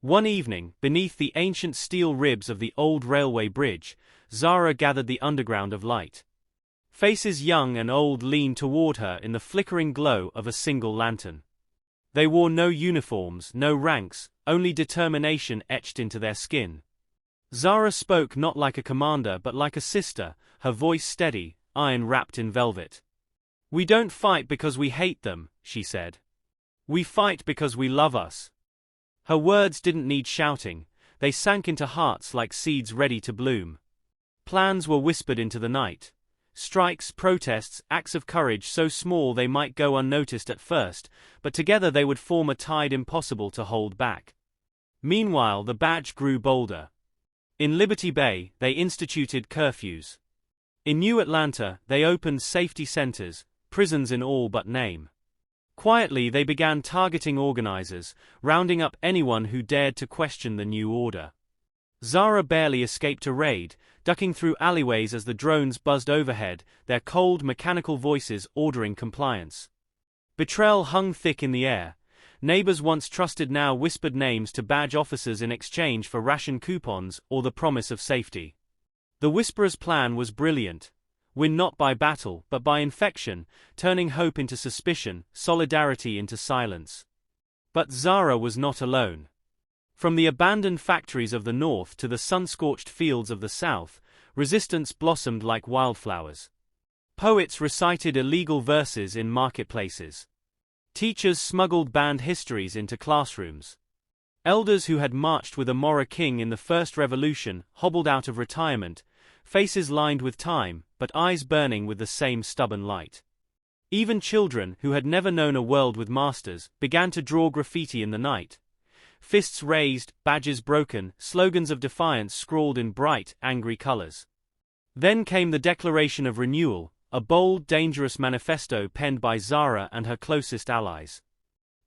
One evening, beneath the ancient steel ribs of the old railway bridge, Zara gathered the underground of light. Faces young and old leaned toward her in the flickering glow of a single lantern. They wore no uniforms, no ranks, only determination etched into their skin. Zara spoke not like a commander but like a sister, her voice steady, iron wrapped in velvet. "We don't fight because we hate them," she said. "We fight because we love us." Her words didn't need shouting, they sank into hearts like seeds ready to bloom. Plans were whispered into the night. Strikes, protests, acts of courage so small they might go unnoticed at first, but together they would form a tide impossible to hold back. Meanwhile, the badge grew bolder. In Liberty Bay, they instituted curfews. In New Atlanta, they opened safety centers, prisons in all but name. Quietly, they began targeting organizers, rounding up anyone who dared to question the new order. Zara barely escaped a raid, ducking through alleyways as the drones buzzed overhead, their cold, mechanical voices ordering compliance. Betrayal hung thick in the air. Neighbors once trusted now whispered names to badge officers in exchange for ration coupons or the promise of safety. The whisperer's plan was brilliant. Win not by battle, but by infection, turning hope into suspicion, solidarity into silence. But Zara was not alone. From the abandoned factories of the north to the sun-scorched fields of the south, resistance blossomed like wildflowers. Poets recited illegal verses in marketplaces. Teachers smuggled banned histories into classrooms. Elders who had marched with Lira King in the First Revolution hobbled out of retirement, faces lined with time, but eyes burning with the same stubborn light. Even children who had never known a world with masters began to draw graffiti in the night. Fists raised, badges broken, slogans of defiance scrawled in bright, angry colors. Then came the Declaration of Renewal, a bold, dangerous manifesto penned by Zara and her closest allies.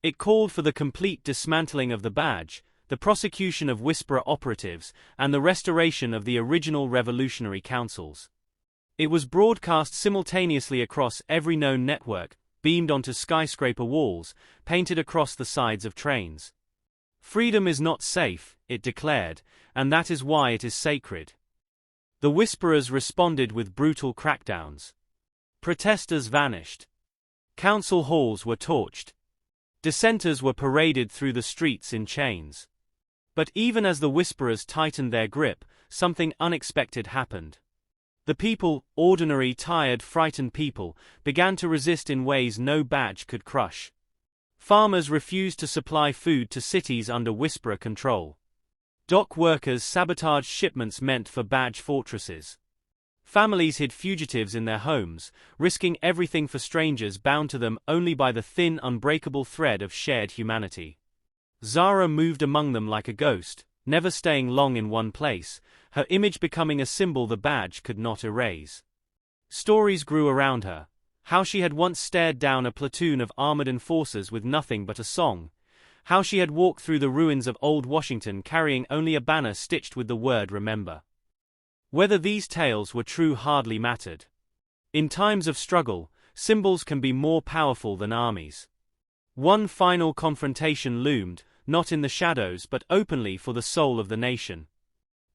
It called for the complete dismantling of the badge, the prosecution of whisperer operatives, and the restoration of the original revolutionary councils. It was broadcast simultaneously across every known network, beamed onto skyscraper walls, painted across the sides of trains. "Freedom is not safe," it declared, "and that is why it is sacred." The whisperers responded with brutal crackdowns. Protesters vanished. Council halls were torched. Dissenters were paraded through the streets in chains. But even as the whisperers tightened their grip, something unexpected happened. The people, ordinary, tired, frightened people, began to resist in ways no badge could crush. Farmers refused to supply food to cities under whisperer control. Dock workers sabotaged shipments meant for badge fortresses. Families hid fugitives in their homes, risking everything for strangers bound to them only by the thin, unbreakable thread of shared humanity. Zara moved among them like a ghost, never staying long in one place, her image becoming a symbol the badge could not erase. Stories grew around her. How she had once stared down a platoon of armored enforcers with nothing but a song. How she had walked through the ruins of old Washington carrying only a banner stitched with the word "Remember." Whether these tales were true hardly mattered. In times of struggle, symbols can be more powerful than armies. One final confrontation loomed, not in the shadows but openly for the soul of the nation.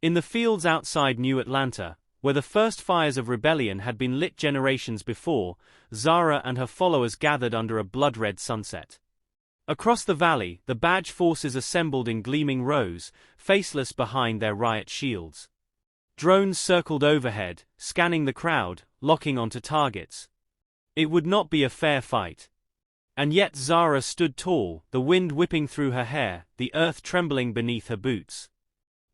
In the fields outside New Atlanta, where the first fires of rebellion had been lit generations before, Zara and her followers gathered under a blood-red sunset. Across the valley, the badge forces assembled in gleaming rows, faceless behind their riot shields. Drones circled overhead, scanning the crowd, locking onto targets. It would not be a fair fight. And yet Zara stood tall, the wind whipping through her hair, the earth trembling beneath her boots.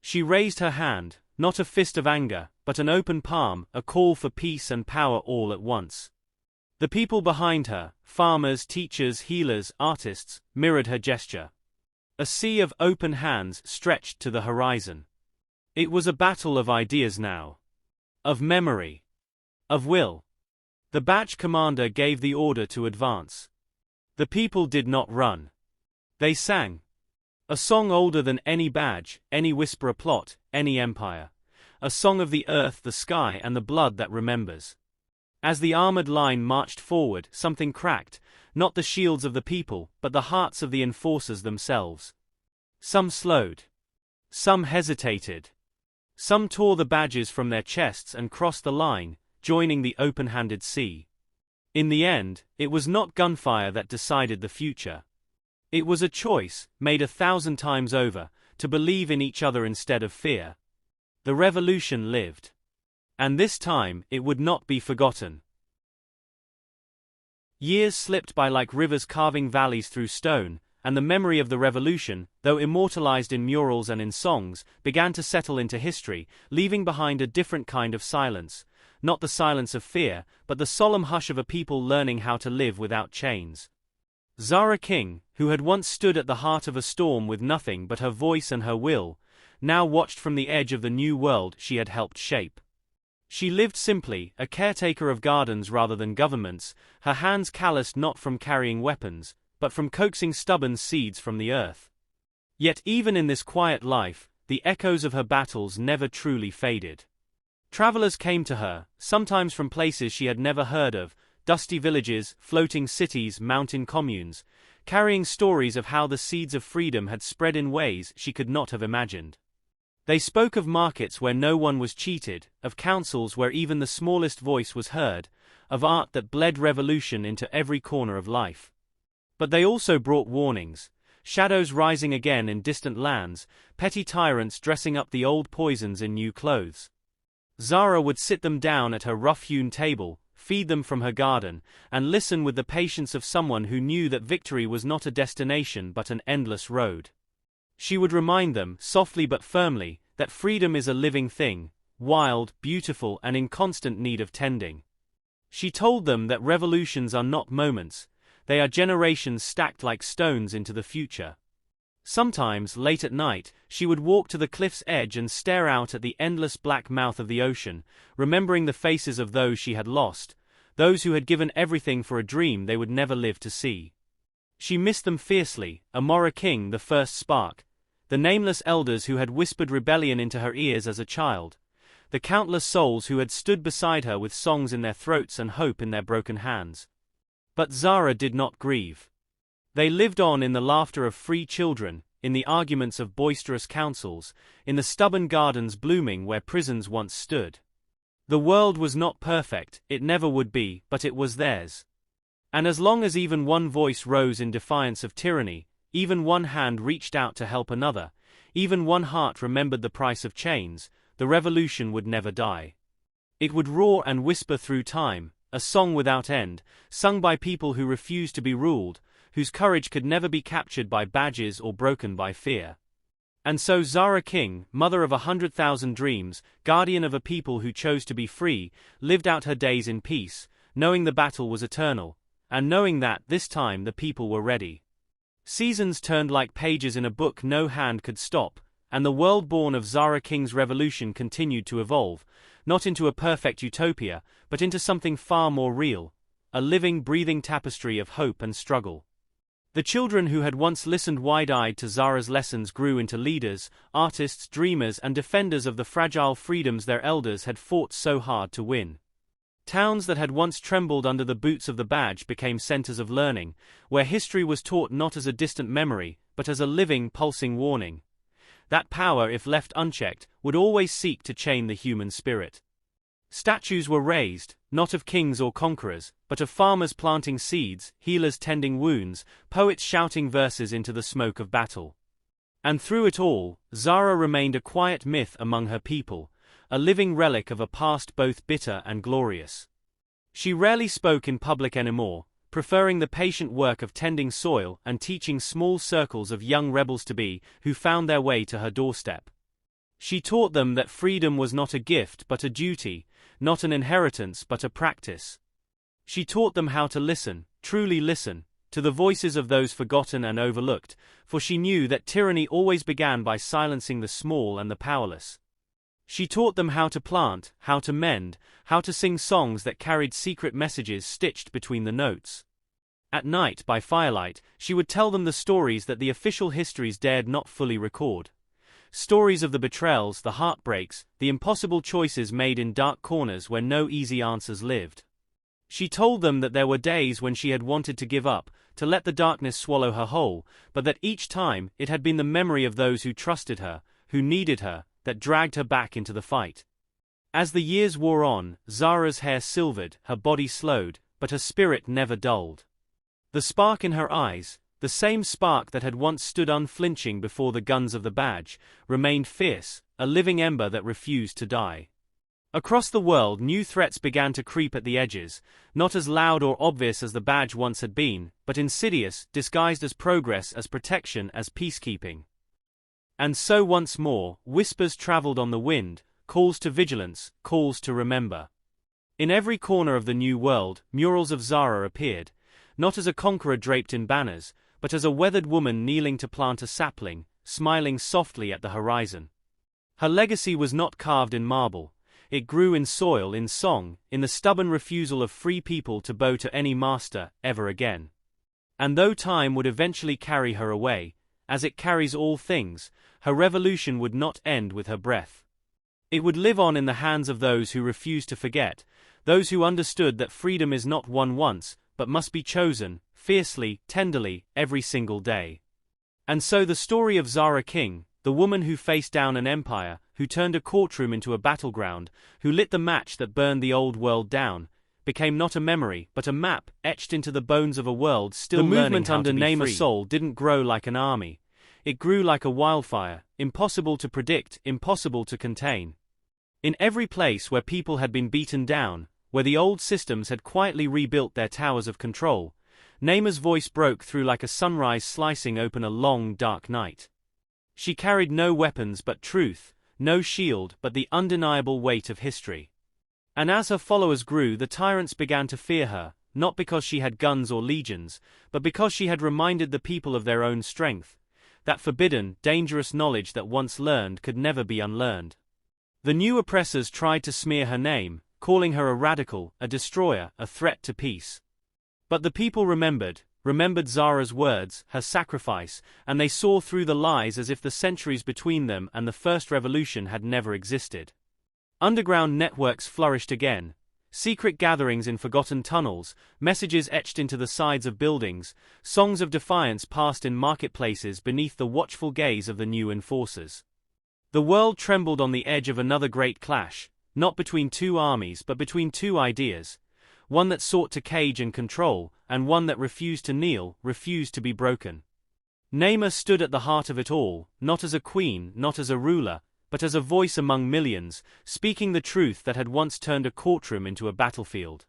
She raised her hand, not a fist of anger, but an open palm, a call for peace and power all at once. The people behind her, farmers, teachers, healers, artists, mirrored her gesture. A sea of open hands stretched to the horizon. It was a battle of ideas now. Of memory. Of will. The batch commander gave the order to advance. The people did not run. They sang. A song older than any badge, any whisperer plot, any empire. A song of the earth, the sky, and the blood that remembers. As the armored line marched forward, something cracked, not the shields of the people, but the hearts of the enforcers themselves. Some slowed. Some hesitated. Some tore the badges from their chests and crossed the line, joining the open-handed sea. In the end, it was not gunfire that decided the future. It was a choice, made 1,000 times over, to believe in each other instead of fear. The revolution lived. And this time, it would not be forgotten. Years slipped by like rivers carving valleys through stone, and the memory of the revolution, though immortalized in murals and in songs, began to settle into history, leaving behind a different kind of silence, not the silence of fear, but the solemn hush of a people learning how to live without chains. Zara King, who had once stood at the heart of a storm with nothing but her voice and her will, now watched from the edge of the new world she had helped shape. She lived simply, a caretaker of gardens rather than governments, her hands calloused not from carrying weapons, but from coaxing stubborn seeds from the earth. Yet even in this quiet life, the echoes of her battles never truly faded. Travelers came to her, sometimes from places she had never heard of, dusty villages, floating cities, mountain communes, carrying stories of how the seeds of freedom had spread in ways she could not have imagined. They spoke of markets where no one was cheated, of councils where even the smallest voice was heard, of art that bled revolution into every corner of life. But they also brought warnings, shadows rising again in distant lands, petty tyrants dressing up the old poisons in new clothes. Zara would sit them down at her rough-hewn table, feed them from her garden, and listen with the patience of someone who knew that victory was not a destination but an endless road. She would remind them, softly but firmly, that freedom is a living thing, wild, beautiful, and in constant need of tending. She told them that revolutions are not moments, they are generations stacked like stones into the future. Sometimes, late at night, she would walk to the cliff's edge and stare out at the endless black mouth of the ocean, remembering the faces of those she had lost, those who had given everything for a dream they would never live to see. She missed them fiercely, Zara King the first spark, the nameless elders who had whispered rebellion into her ears as a child, the countless souls who had stood beside her with songs in their throats and hope in their broken hands. But Zara did not grieve. They lived on in the laughter of free children, in the arguments of boisterous councils, in the stubborn gardens blooming where prisons once stood. The world was not perfect, it never would be, but it was theirs. And as long as even one voice rose in defiance of tyranny, even one hand reached out to help another, even one heart remembered the price of chains, the revolution would never die. It would roar and whisper through time, a song without end, sung by people who refused to be ruled, whose courage could never be captured by badges or broken by fear. And so Zara King, mother of 100,000 dreams, guardian of a people who chose to be free, lived out her days in peace, knowing the battle was eternal, and knowing that, this time, the people were ready. Seasons turned like pages in a book no hand could stop, and the world born of Zara King's revolution continued to evolve, not into a perfect utopia, but into something far more real, a living, breathing tapestry of hope and struggle. The children who had once listened wide-eyed to Zara's lessons grew into leaders, artists, dreamers, and defenders of the fragile freedoms their elders had fought so hard to win. Towns that had once trembled under the boots of the badge became centers of learning, where history was taught not as a distant memory, but as a living, pulsing warning. That power, if left unchecked, would always seek to chain the human spirit. Statues were raised, not of kings or conquerors, but of farmers planting seeds, healers tending wounds, poets shouting verses into the smoke of battle. And through it all, Zara remained a quiet myth among her people, a living relic of a past both bitter and glorious. She rarely spoke in public anymore, preferring the patient work of tending soil and teaching small circles of young rebels-to-be who found their way to her doorstep. She taught them that freedom was not a gift but a duty, not an inheritance but a practice. She taught them how to listen, truly listen, to the voices of those forgotten and overlooked, for she knew that tyranny always began by silencing the small and the powerless. She taught them how to plant, how to mend, how to sing songs that carried secret messages stitched between the notes. At night, by firelight, she would tell them the stories that the official histories dared not fully record. Stories of the betrayals, the heartbreaks, the impossible choices made in dark corners where no easy answers lived. She told them that there were days when she had wanted to give up, to let the darkness swallow her whole, but that each time, it had been the memory of those who trusted her, who needed her, that dragged her back into the fight. As the years wore on, Zara's hair silvered, her body slowed, but her spirit never dulled. The spark in her eyes, the same spark that had once stood unflinching before the guns of the badge, remained fierce, a living ember that refused to die. Across the world, new threats began to creep at the edges, not as loud or obvious as the badge once had been, but insidious, disguised as progress, as protection, as peacekeeping. And so once more, whispers traveled on the wind, calls to vigilance, calls to remember. In every corner of the new world, murals of Zara appeared, not as a conqueror draped in banners, but as a weathered woman kneeling to plant a sapling, smiling softly at the horizon. Her legacy was not carved in marble. It grew in soil, in song, in the stubborn refusal of free people to bow to any master, ever again. And though time would eventually carry her away, as it carries all things, her revolution would not end with her breath. It would live on in the hands of those who refuse to forget, those who understood that freedom is not won once, but must be chosen, fiercely, tenderly, every single day. And so the story of Zara King, the woman who faced down an empire, who turned a courtroom into a battleground, who lit the match that burned the old world down, became not a memory, but a map, etched into the bones of a world still learning how to be free. The movement under Naima Sol didn't grow like an army. It grew like a wildfire, impossible to predict, impossible to contain. In every place where people had been beaten down, where the old systems had quietly rebuilt their towers of control, Naima's voice broke through like a sunrise slicing open a long, dark night. She carried no weapons but truth, no shield but the undeniable weight of history. And as her followers grew, the tyrants began to fear her, not because she had guns or legions, but because she had reminded the people of their own strength, that forbidden, dangerous knowledge that once learned could never be unlearned. The new oppressors tried to smear her name, calling her a radical, a destroyer, a threat to peace. But the people remembered Zara's words, her sacrifice, and they saw through the lies as if the centuries between them and the first revolution had never existed. Underground networks flourished again, secret gatherings in forgotten tunnels, messages etched into the sides of buildings, songs of defiance passed in marketplaces beneath the watchful gaze of the new enforcers. The world trembled on the edge of another great clash, not between two armies but between two ideas, one that sought to cage and control, and one that refused to kneel, refused to be broken. Naima stood at the heart of it all, not as a queen, not as a ruler, but as a voice among millions, speaking the truth that had once turned a courtroom into a battlefield.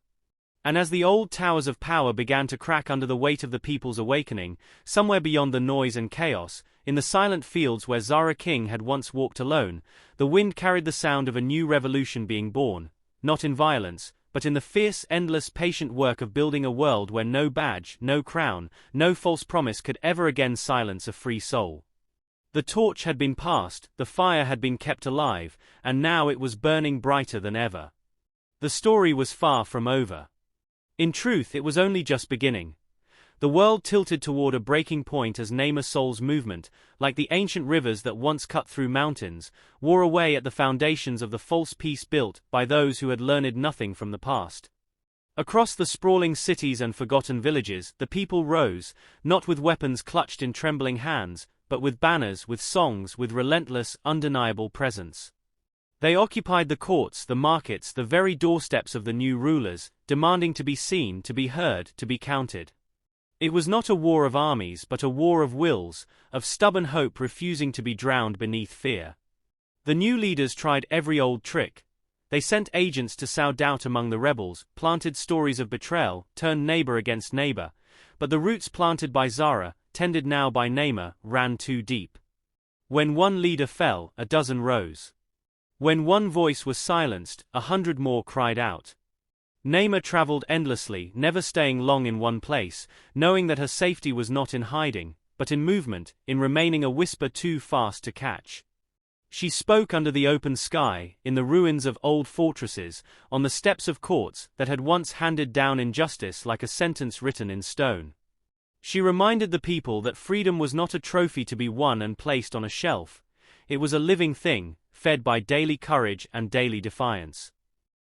And as the old towers of power began to crack under the weight of the people's awakening, somewhere beyond the noise and chaos, in the silent fields where Zara King had once walked alone, the wind carried the sound of a new revolution being born, not in violence, but in the fierce, endless, patient work of building a world where no badge, no crown, no false promise could ever again silence a free soul. The torch had been passed, the fire had been kept alive, and now it was burning brighter than ever. The story was far from over. In truth, it was only just beginning. The world tilted toward a breaking point as Naima Sol's movement, like the ancient rivers that once cut through mountains, wore away at the foundations of the false peace built by those who had learned nothing from the past. Across the sprawling cities and forgotten villages, the people rose, not with weapons clutched in trembling hands, but with banners, with songs, with relentless, undeniable presence. They occupied the courts, the markets, the very doorsteps of the new rulers, demanding to be seen, to be heard, to be counted. It was not a war of armies but a war of wills, of stubborn hope refusing to be drowned beneath fear. The new leaders tried every old trick. They sent agents to sow doubt among the rebels, planted stories of betrayal, turned neighbor against neighbor, but the roots planted by Zara, tended now by Naima, ran too deep. When one leader fell, a dozen rose. When one voice was silenced, 100 more cried out. Naima traveled endlessly, never staying long in one place, knowing that her safety was not in hiding, but in movement, in remaining a whisper too fast to catch. She spoke under the open sky, in the ruins of old fortresses, on the steps of courts that had once handed down injustice like a sentence written in stone. She reminded the people that freedom was not a trophy to be won and placed on a shelf. It was a living thing, fed by daily courage and daily defiance.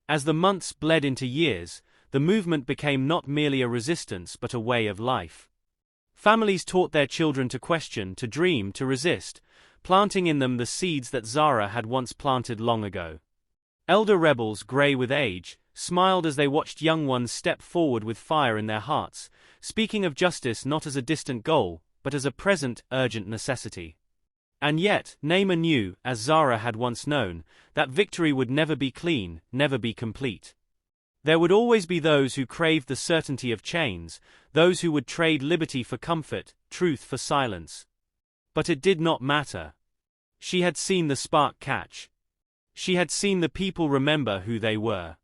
As the months bled into years, the movement became not merely a resistance but a way of life. Families taught their children to question, to dream, to resist, planting in them the seeds that Zara had once planted long ago. Elder rebels, grey with age, smiled as they watched young ones step forward with fire in their hearts, speaking of justice not as a distant goal, but as a present, urgent necessity. And yet, Naima knew, as Zara had once known, that victory would never be clean, never be complete. There would always be those who craved the certainty of chains, those who would trade liberty for comfort, truth for silence. But it did not matter. She had seen the spark catch. She had seen the people remember who they were.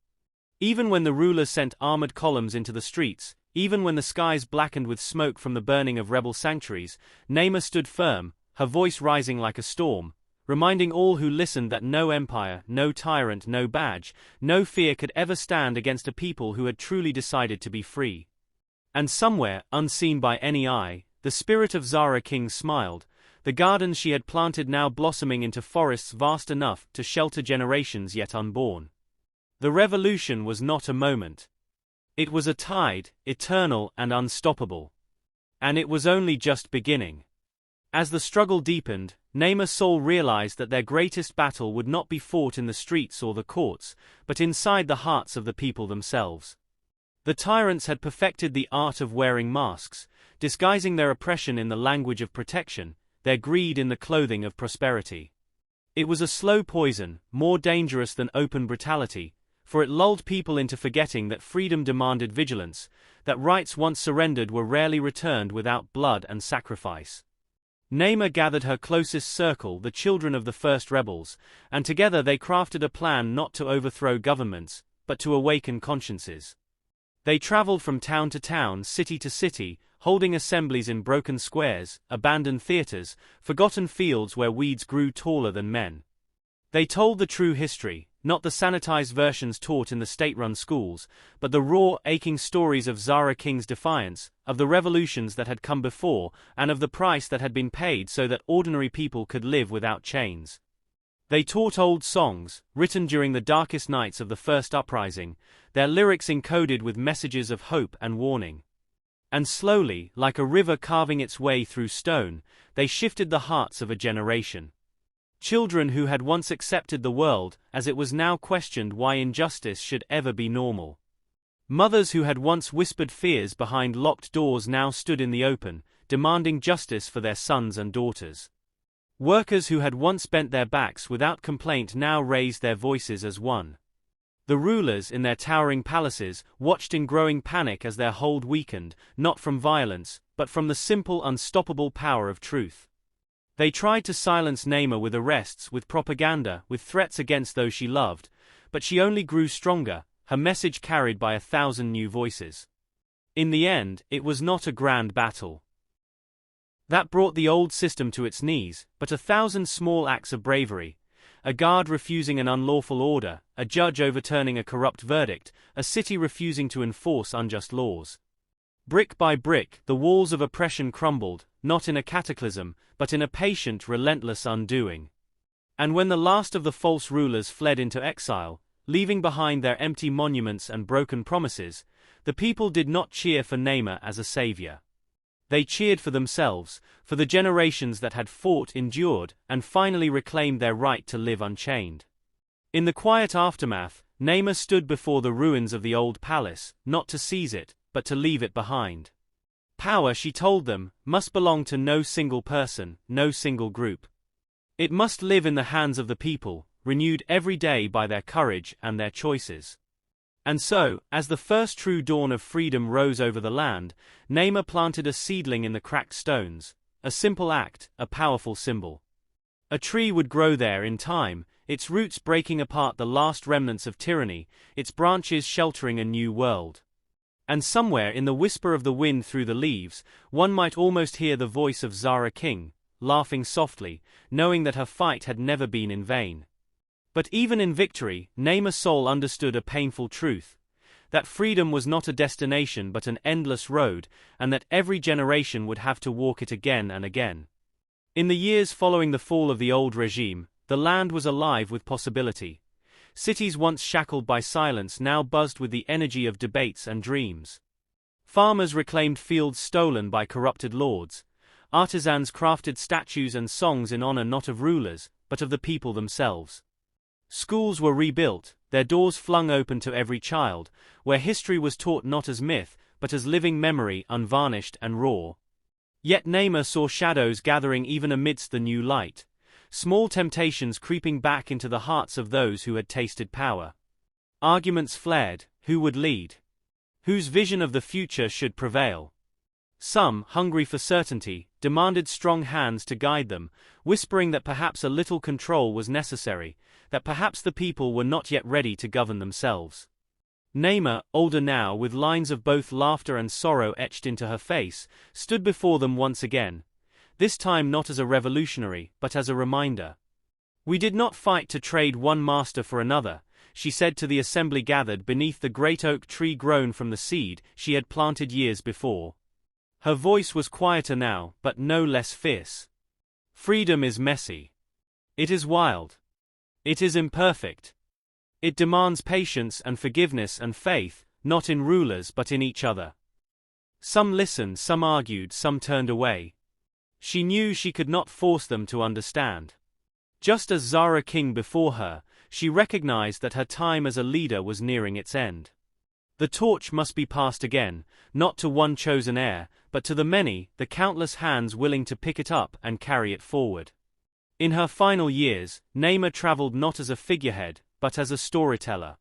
Even when the rulers sent armored columns into the streets, even when the skies blackened with smoke from the burning of rebel sanctuaries, Naima stood firm, her voice rising like a storm, reminding all who listened that no empire, no tyrant, no badge, no fear could ever stand against a people who had truly decided to be free. And somewhere, unseen by any eye, the spirit of Zara King smiled, the gardens she had planted now blossoming into forests vast enough to shelter generations yet unborn. The revolution was not a moment. It was a tide, eternal and unstoppable. And it was only just beginning. As the struggle deepened, Naima Sol realized that their greatest battle would not be fought in the streets or the courts, but inside the hearts of the people themselves. The tyrants had perfected the art of wearing masks, disguising their oppression in the language of protection, their greed in the clothing of prosperity. It was a slow poison, more dangerous than open brutality, for it lulled people into forgetting that freedom demanded vigilance, that rights once surrendered were rarely returned without blood and sacrifice. Naima gathered her closest circle, the children of the first rebels, and together they crafted a plan not to overthrow governments, but to awaken consciences. They traveled from town to town, city to city, holding assemblies in broken squares, abandoned theaters, forgotten fields where weeds grew taller than men. They told the true history, not the sanitized versions taught in the state-run schools, but the raw, aching stories of Zara King's defiance, of the revolutions that had come before, and of the price that had been paid so that ordinary people could live without chains. They taught old songs, written during the darkest nights of the first uprising, their lyrics encoded with messages of hope and warning. And slowly, like a river carving its way through stone, they shifted the hearts of a generation. Children who had once accepted the world, as it was now questioned why injustice should ever be normal. Mothers who had once whispered fears behind locked doors now stood in the open, demanding justice for their sons and daughters. Workers who had once bent their backs without complaint now raised their voices as one. The rulers in their towering palaces watched in growing panic as their hold weakened, not from violence, but from the simple, unstoppable power of truth. They tried to silence Naima with arrests, with propaganda, with threats against those she loved, but she only grew stronger, her message carried by 1,000 new voices. In the end, it was not a grand battle that brought the old system to its knees, but 1,000 small acts of bravery. A guard refusing an unlawful order, a judge overturning a corrupt verdict, a city refusing to enforce unjust laws. Brick by brick, the walls of oppression crumbled, not in a cataclysm, but in a patient, relentless undoing. And when the last of the false rulers fled into exile, leaving behind their empty monuments and broken promises, the people did not cheer for Naima as a savior. They cheered for themselves, for the generations that had fought, endured, and finally reclaimed their right to live unchained. In the quiet aftermath, Naima stood before the ruins of the old palace, not to seize it, but to leave it behind. Power, she told them, must belong to no single person, no single group. It must live in the hands of the people, renewed every day by their courage and their choices. And so, as the first true dawn of freedom rose over the land, Naima planted a seedling in the cracked stones, a simple act, a powerful symbol. A tree would grow there in time, its roots breaking apart the last remnants of tyranny, its branches sheltering a new world. And somewhere in the whisper of the wind through the leaves, one might almost hear the voice of Zara King, laughing softly, knowing that her fight had never been in vain. But even in victory, Naima Sol understood a painful truth, that freedom was not a destination but an endless road, and that every generation would have to walk it again and again. In the years following the fall of the old regime, the land was alive with possibility. Cities once shackled by silence now buzzed with the energy of debates and dreams. Farmers reclaimed fields stolen by corrupted lords. Artisans crafted statues and songs in honor not of rulers, but of the people themselves. Schools were rebuilt, their doors flung open to every child, where history was taught not as myth, but as living memory, unvarnished and raw. Yet Naima saw shadows gathering even amidst the new light, small temptations creeping back into the hearts of those who had tasted power. Arguments flared: who would lead? Whose vision of the future should prevail? Some, hungry for certainty, demanded strong hands to guide them, whispering that perhaps a little control was necessary, that perhaps the people were not yet ready to govern themselves. Naima, older now with lines of both laughter and sorrow etched into her face, stood before them once again, this time not as a revolutionary, but as a reminder. "We did not fight to trade one master for another," she said to the assembly gathered beneath the great oak tree grown from the seed she had planted years before. Her voice was quieter now, but no less fierce. "Freedom is messy. It is wild. It is imperfect. It demands patience and forgiveness and faith, not in rulers but in each other." Some listened, some argued, some turned away. She knew she could not force them to understand. Just as Zara King before her, she recognized that her time as a leader was nearing its end. The torch must be passed again, not to one chosen heir, but to the many, the countless hands willing to pick it up and carry it forward. In her final years, Naima traveled not as a figurehead, but as a storyteller.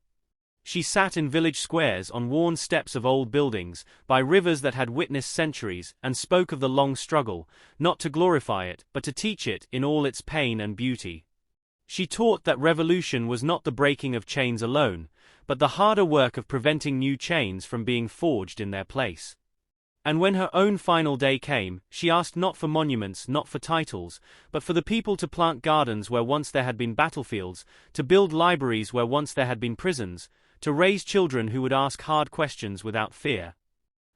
She sat in village squares on worn steps of old buildings, by rivers that had witnessed centuries, and spoke of the long struggle, not to glorify it, but to teach it in all its pain and beauty. She taught that revolution was not the breaking of chains alone, but the harder work of preventing new chains from being forged in their place. And when her own final day came, she asked not for monuments, not for titles, but for the people to plant gardens where once there had been battlefields, to build libraries where once there had been prisons, to raise children who would ask hard questions without fear.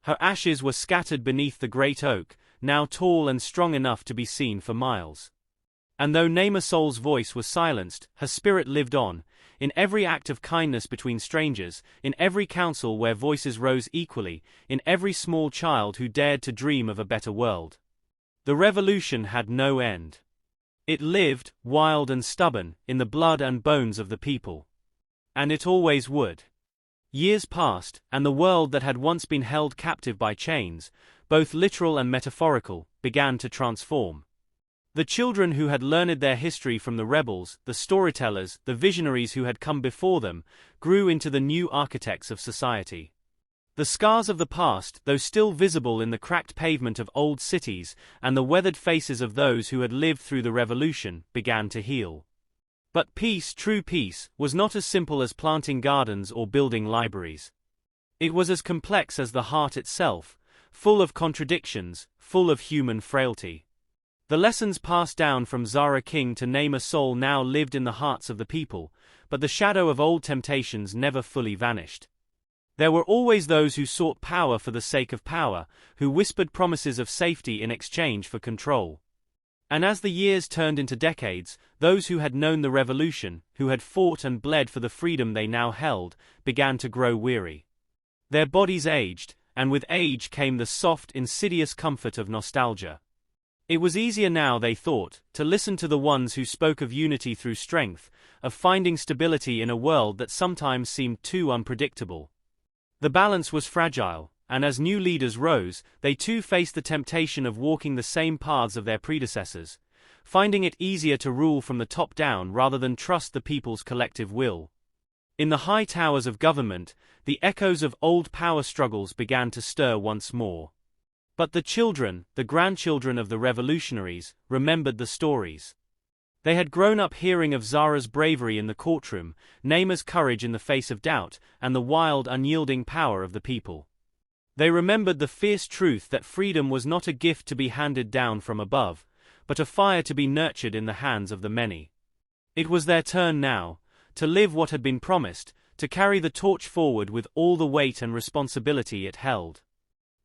Her ashes were scattered beneath the great oak, now tall and strong enough to be seen for miles. And though Naima Sol's voice was silenced, her spirit lived on, in every act of kindness between strangers, in every council where voices rose equally, in every small child who dared to dream of a better world. The revolution had no end. It lived, wild and stubborn, in the blood and bones of the people. And it always would. Years passed, and the world that had once been held captive by chains, both literal and metaphorical, began to transform. The children who had learned their history from the rebels, the storytellers, the visionaries who had come before them, grew into the new architects of society. The scars of the past, though still visible in the cracked pavement of old cities, and the weathered faces of those who had lived through the revolution, began to heal. But peace, true peace, was not as simple as planting gardens or building libraries. It was as complex as the heart itself, full of contradictions, full of human frailty. The lessons passed down from Zara King to Naima Sol now lived in the hearts of the people, but the shadow of old temptations never fully vanished. There were always those who sought power for the sake of power, who whispered promises of safety in exchange for control. And as the years turned into decades, those who had known the revolution, who had fought and bled for the freedom they now held, began to grow weary. Their bodies aged, and with age came the soft, insidious comfort of nostalgia. It was easier now, they thought, to listen to the ones who spoke of unity through strength, of finding stability in a world that sometimes seemed too unpredictable. The balance was fragile, and as new leaders rose, they too faced the temptation of walking the same paths of their predecessors, finding it easier to rule from the top down rather than trust the people's collective will. In the high towers of government, the echoes of old power struggles began to stir once more. But the children, the grandchildren of the revolutionaries, remembered the stories. They had grown up hearing of Zara's bravery in the courtroom, Naima's courage in the face of doubt, and the wild, unyielding power of the people. They remembered the fierce truth that freedom was not a gift to be handed down from above, but a fire to be nurtured in the hands of the many. It was their turn now, to live what had been promised, to carry the torch forward with all the weight and responsibility it held.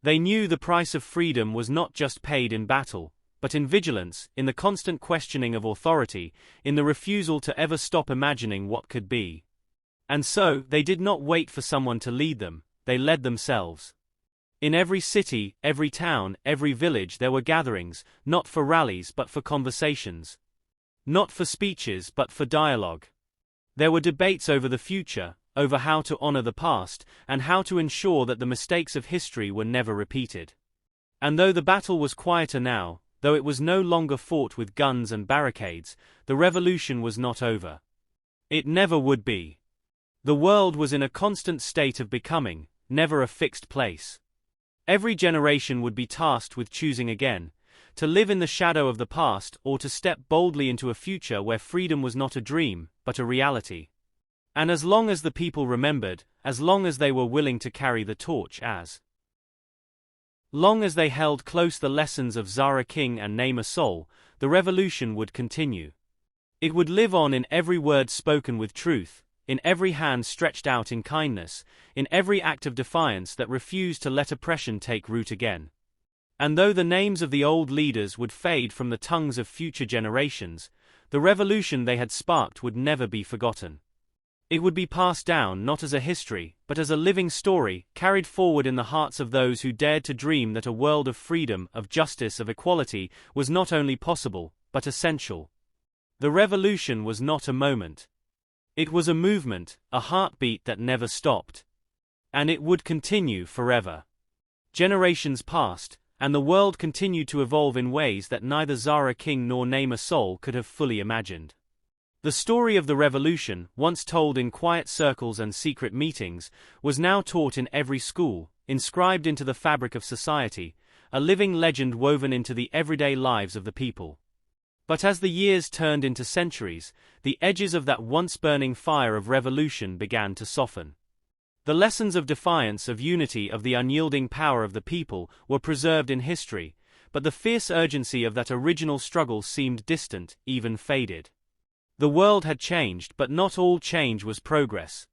They knew the price of freedom was not just paid in battle, but in vigilance, in the constant questioning of authority, in the refusal to ever stop imagining what could be. And so, they did not wait for someone to lead them, they led themselves. In every city, every town, every village there were gatherings, not for rallies but for conversations. Not for speeches but for dialogue. There were debates over the future, over how to honor the past, and how to ensure that the mistakes of history were never repeated. And though the battle was quieter now, though it was no longer fought with guns and barricades, the revolution was not over. It never would be. The world was in a constant state of becoming, never a fixed place. Every generation would be tasked with choosing again, to live in the shadow of the past or to step boldly into a future where freedom was not a dream, but a reality. And as long as the people remembered, as long as they were willing to carry the torch, as long as they held close the lessons of Zara King and Naima Sol, the revolution would continue. It would live on in every word spoken with truth, in every hand stretched out in kindness, in every act of defiance that refused to let oppression take root again. And though the names of the old leaders would fade from the tongues of future generations, the revolution they had sparked would never be forgotten. It would be passed down not as a history, but as a living story, carried forward in the hearts of those who dared to dream that a world of freedom, of justice, of equality, was not only possible, but essential. The revolution was not a moment. It was a movement, a heartbeat that never stopped. And it would continue forever. Generations passed, and the world continued to evolve in ways that neither Zara King nor Naima Sol could have fully imagined. The story of the revolution, once told in quiet circles and secret meetings, was now taught in every school, inscribed into the fabric of society, a living legend woven into the everyday lives of the people. But as the years turned into centuries, the edges of that once burning fire of revolution began to soften. The lessons of defiance, of unity, of the unyielding power of the people were preserved in history, but the fierce urgency of that original struggle seemed distant, even faded. The world had changed, but not all change was progress.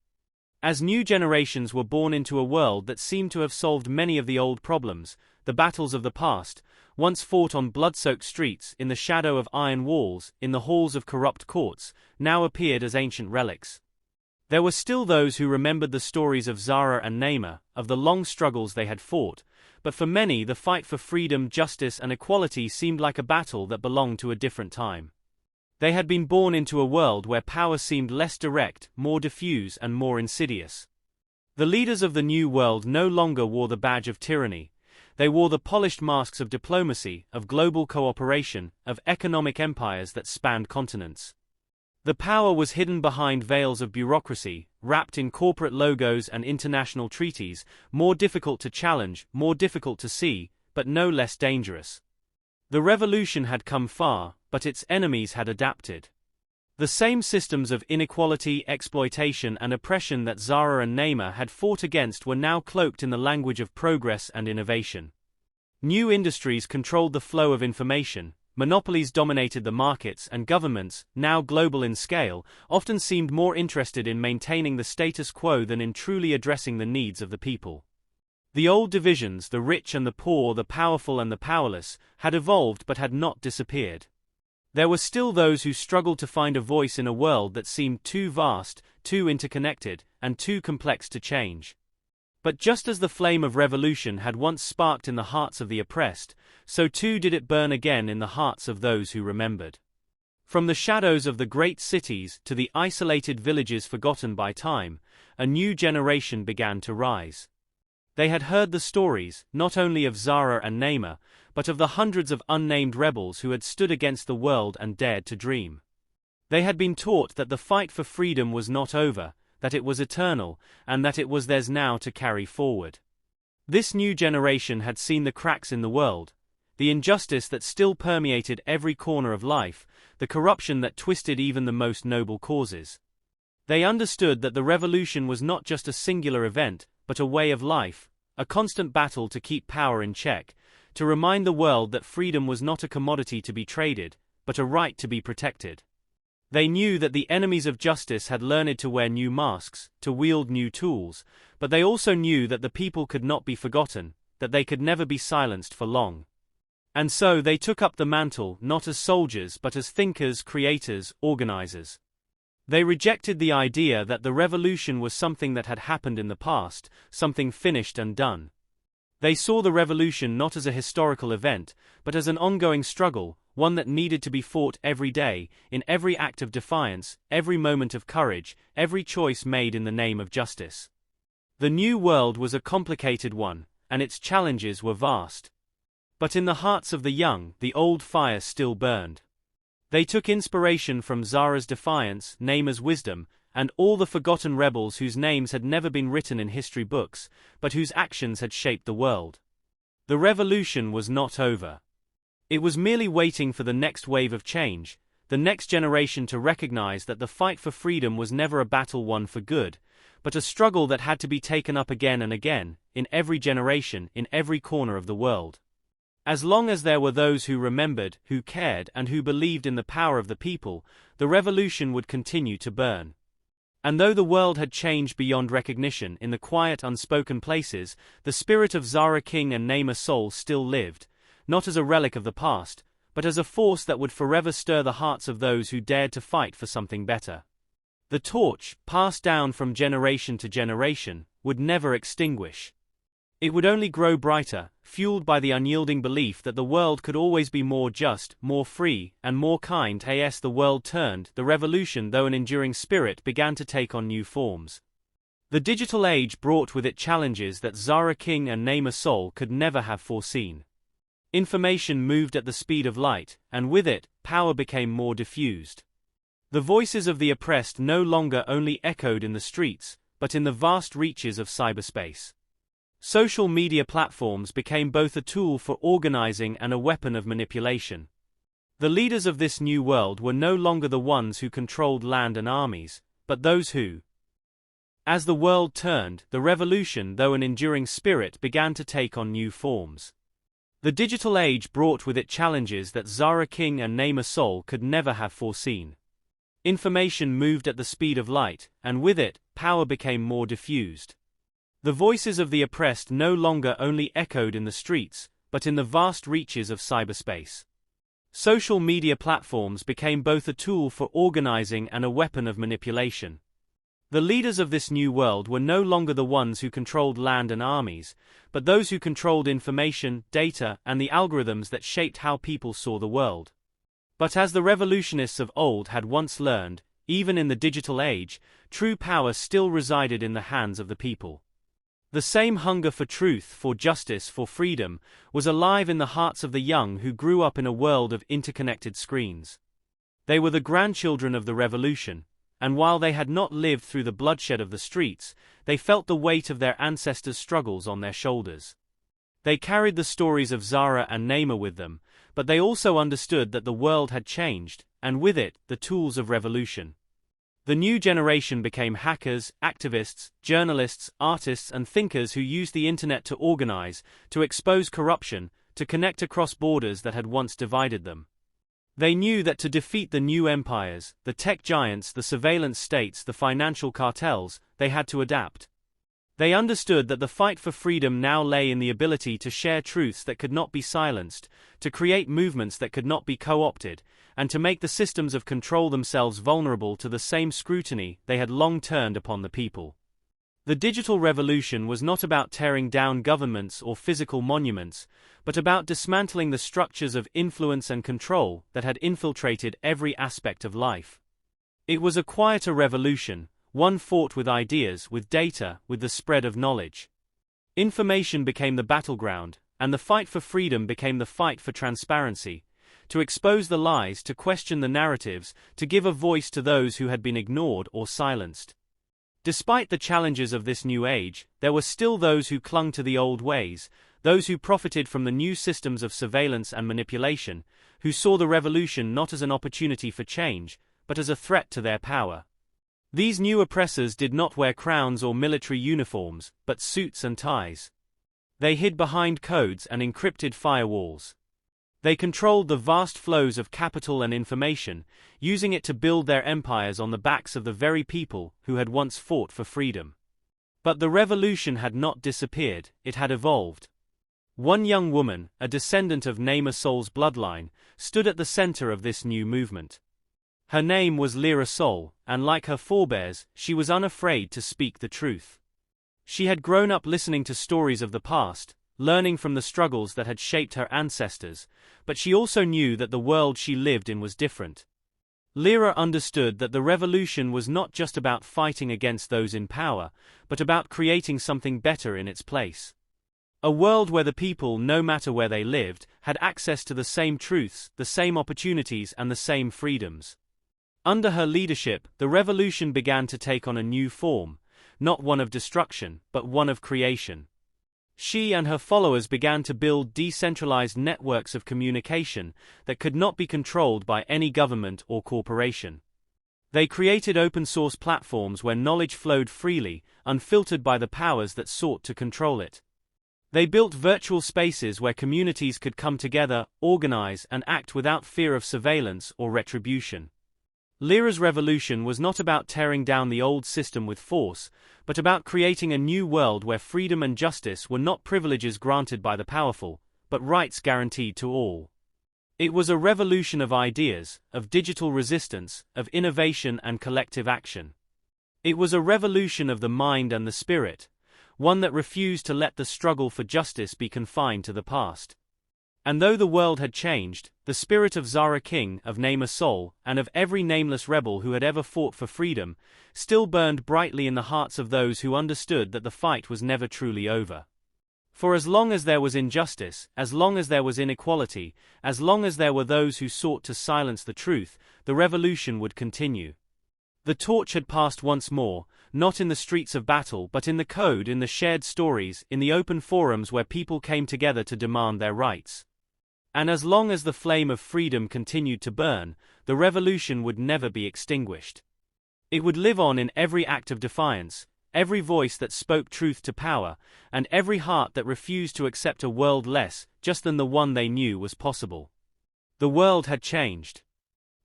As new generations were born into a world that seemed to have solved many of the old problems, the battles of the past, once fought on blood-soaked streets, in the shadow of iron walls, in the halls of corrupt courts, now appeared as ancient relics. There were still those who remembered the stories of Zara and Naima, of the long struggles they had fought, but for many the fight for freedom, justice and equality seemed like a battle that belonged to a different time. They had been born into a world where power seemed less direct, more diffuse and more insidious. The leaders of the new world no longer wore the badge of tyranny. They wore the polished masks of diplomacy, of global cooperation, of economic empires that spanned continents. The power was hidden behind veils of bureaucracy, wrapped in corporate logos and international treaties, more difficult to challenge, more difficult to see, but no less dangerous. The revolution had come far, but its enemies had adapted. The same systems of inequality, exploitation and oppression that Zara and Naima had fought against were now cloaked in the language of progress and innovation. New industries controlled the flow of information, monopolies dominated the markets, and governments, now global in scale, often seemed more interested in maintaining the status quo than in truly addressing the needs of the people. The old divisions, the rich and the poor, the powerful and the powerless, had evolved but had not disappeared. There were still those who struggled to find a voice in a world that seemed too vast, too interconnected, and too complex to change. But just as the flame of revolution had once sparked in the hearts of the oppressed, so too did it burn again in the hearts of those who remembered. From the shadows of the great cities to the isolated villages forgotten by time, a new generation began to rise. They had heard the stories, not only of Zara and Naima, but of the hundreds of unnamed rebels who had stood against the world and dared to dream. They had been taught that the fight for freedom was not over, that it was eternal, and that it was theirs now to carry forward. This new generation had seen the cracks in the world, the injustice that still permeated every corner of life, the corruption that twisted even the most noble causes. They understood that the revolution was not just a singular event, but a way of life, a constant battle to keep power in check, to remind the world that freedom was not a commodity to be traded, but a right to be protected. They knew that the enemies of justice had learned to wear new masks, to wield new tools, but they also knew that the people could not be forgotten, that they could never be silenced for long. And so they took up the mantle not as soldiers but as thinkers, creators, organizers. They rejected the idea that the revolution was something that had happened in the past, something finished and done. They saw the revolution not as a historical event, but as an ongoing struggle, one that needed to be fought every day, in every act of defiance, every moment of courage, every choice made in the name of justice. The new world was a complicated one, and its challenges were vast. But in the hearts of the young, the old fire still burned. They took inspiration from Zara's defiance, Naima's wisdom, and all the forgotten rebels whose names had never been written in history books, but whose actions had shaped the world. The revolution was not over. It was merely waiting for the next wave of change, the next generation to recognize that the fight for freedom was never a battle won for good, but a struggle that had to be taken up again and again, in every generation, in every corner of the world. As long as there were those who remembered, who cared, and who believed in the power of the people, the revolution would continue to burn. And though the world had changed beyond recognition in the quiet, unspoken places, the spirit of Zara King and Naima Sol still lived, not as a relic of the past, but as a force that would forever stir the hearts of those who dared to fight for something better. The torch, passed down from generation to generation, would never extinguish. It would only grow brighter, fueled by the unyielding belief that the world could always be more just, more free, and more kind. As the world turned, the revolution, though an enduring spirit, began to take on new forms. The digital age brought with it challenges that Zara King and Naima Sol could never have foreseen. Information moved at the speed of light, and with it, power became more diffused. The voices of the oppressed no longer only echoed in the streets, but in the vast reaches of cyberspace. Social media platforms became both a tool for organizing and a weapon of manipulation. The leaders of this new world were no longer the ones who controlled land and armies, but those who. As the world turned, the revolution, though an enduring spirit, began to take on new forms. The digital age brought with it challenges that Zara King and Naima Sol could never have foreseen. Information moved at the speed of light, and with it, power became more diffused. The voices of the oppressed no longer only echoed in the streets, but in the vast reaches of cyberspace. Social media platforms became both a tool for organizing and a weapon of manipulation. The leaders of this new world were no longer the ones who controlled land and armies, but those who controlled information, data, and the algorithms that shaped how people saw the world. But as the revolutionists of old had once learned, even in the digital age, true power still resided in the hands of the people. The same hunger for truth, for justice, for freedom, was alive in the hearts of the young who grew up in a world of interconnected screens. They were the grandchildren of the revolution, and while they had not lived through the bloodshed of the streets, they felt the weight of their ancestors' struggles on their shoulders. They carried the stories of Zara and Naima with them, but they also understood that the world had changed, and with it, the tools of revolution. The new generation became hackers, activists, journalists, artists, and thinkers who used the internet to organize, to expose corruption, to connect across borders that had once divided them. They knew that to defeat the new empires, the tech giants, the surveillance states, the financial cartels, they had to adapt. They understood that the fight for freedom now lay in the ability to share truths that could not be silenced, to create movements that could not be co-opted, and to make the systems of control themselves vulnerable to the same scrutiny they had long turned upon the people. The digital revolution was not about tearing down governments or physical monuments, but about dismantling the structures of influence and control that had infiltrated every aspect of life. It was a quieter revolution, one fought with ideas, with data, with the spread of knowledge. Information became the battleground, and the fight for freedom became the fight for transparency, to expose the lies, to question the narratives, to give a voice to those who had been ignored or silenced. Despite the challenges of this new age, there were still those who clung to the old ways, those who profited from the new systems of surveillance and manipulation, who saw the revolution not as an opportunity for change, but as a threat to their power. These new oppressors did not wear crowns or military uniforms, but suits and ties. They hid behind codes and encrypted firewalls. They controlled the vast flows of capital and information, using it to build their empires on the backs of the very people who had once fought for freedom. But the revolution had not disappeared, it had evolved. One young woman, a descendant of Naima Sol's bloodline, stood at the center of this new movement. Her name was Lira Sol, and like her forebears, she was unafraid to speak the truth. She had grown up listening to stories of the past, learning from the struggles that had shaped her ancestors, but she also knew that the world she lived in was different. Lira understood that the revolution was not just about fighting against those in power, but about creating something better in its place. A world where the people, no matter where they lived, had access to the same truths, the same opportunities, and the same freedoms. Under her leadership, the revolution began to take on a new form, not one of destruction, but one of creation. She and her followers began to build decentralized networks of communication that could not be controlled by any government or corporation. They created open-source platforms where knowledge flowed freely, unfiltered by the powers that sought to control it. They built virtual spaces where communities could come together, organize, and act without fear of surveillance or retribution. Lira's revolution was not about tearing down the old system with force, but about creating a new world where freedom and justice were not privileges granted by the powerful, but rights guaranteed to all. It was a revolution of ideas, of digital resistance, of innovation and collective action. It was a revolution of the mind and the spirit, one that refused to let the struggle for justice be confined to the past. And though the world had changed, the spirit of Zara King, of Naima Sol, and of every nameless rebel who had ever fought for freedom, still burned brightly in the hearts of those who understood that the fight was never truly over. For as long as there was injustice, as long as there was inequality, as long as there were those who sought to silence the truth, the revolution would continue. The torch had passed once more, not in the streets of battle but in the code, in the shared stories, in the open forums where people came together to demand their rights. And as long as the flame of freedom continued to burn, the revolution would never be extinguished. It would live on in every act of defiance, every voice that spoke truth to power, and every heart that refused to accept a world less just than the one they knew was possible. The world had changed.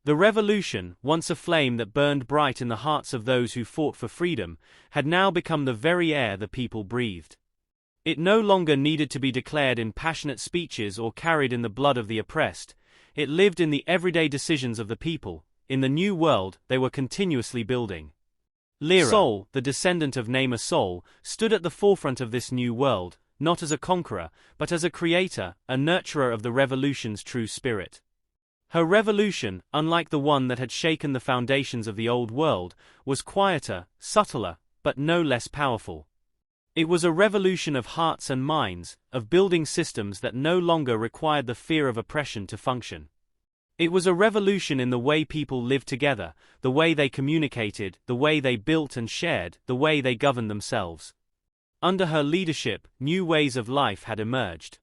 The revolution, once a flame that burned bright in the hearts of those who fought for freedom, had now become the very air the people breathed. It no longer needed to be declared in passionate speeches or carried in the blood of the oppressed. It lived in the everyday decisions of the people, in the new world they were continuously building. Lira Sol, the descendant of Naima Sol, stood at the forefront of this new world, not as a conqueror, but as a creator, a nurturer of the revolution's true spirit. Her revolution, unlike the one that had shaken the foundations of the old world, was quieter, subtler, but no less powerful. It was a revolution of hearts and minds, of building systems that no longer required the fear of oppression to function. It was a revolution in the way people lived together, the way they communicated, the way they built and shared, the way they governed themselves. Under her leadership, new ways of life had emerged.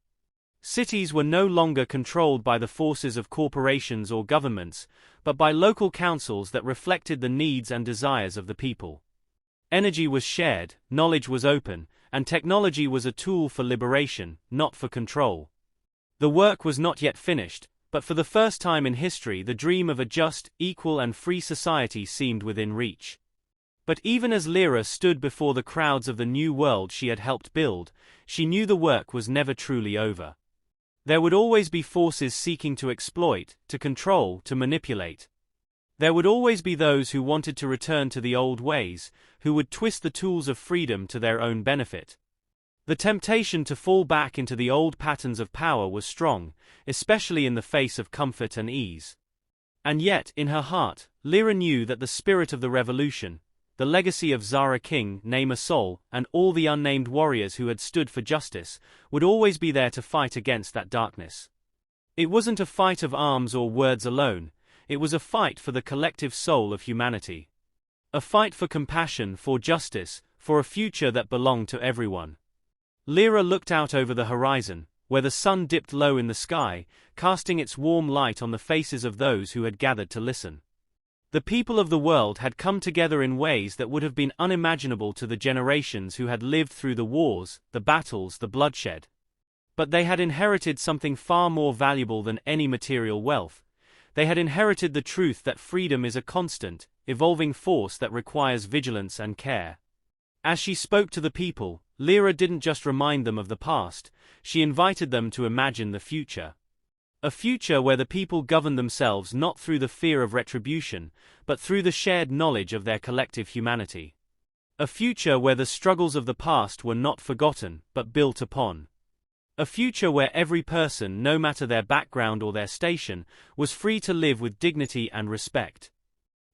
Cities were no longer controlled by the forces of corporations or governments, but by local councils that reflected the needs and desires of the people. Energy was shared, knowledge was open, and technology was a tool for liberation, not for control. The work was not yet finished, but for the first time in history the dream of a just, equal and free society seemed within reach. But even as Lira stood before the crowds of the new world she had helped build, she knew the work was never truly over. There would always be forces seeking to exploit, to control, to manipulate. There would always be those who wanted to return to the old ways, who would twist the tools of freedom to their own benefit. The temptation to fall back into the old patterns of power was strong, especially in the face of comfort and ease. And yet, in her heart, Lira knew that the spirit of the revolution, the legacy of Zara King, Naima Sol, and all the unnamed warriors who had stood for justice, would always be there to fight against that darkness. It wasn't a fight of arms or words alone. It was a fight for the collective soul of humanity. A fight for compassion, for justice, for a future that belonged to everyone. Lira looked out over the horizon, where the sun dipped low in the sky, casting its warm light on the faces of those who had gathered to listen. The people of the world had come together in ways that would have been unimaginable to the generations who had lived through the wars, the battles, the bloodshed. But they had inherited something far more valuable than any material wealth. They had inherited the truth that freedom is a constant, evolving force that requires vigilance and care. As she spoke to the people, Lira didn't just remind them of the past, she invited them to imagine the future. A future where the people govern themselves not through the fear of retribution, but through the shared knowledge of their collective humanity. A future where the struggles of the past were not forgotten, but built upon. A future where every person, no matter their background or their station, was free to live with dignity and respect.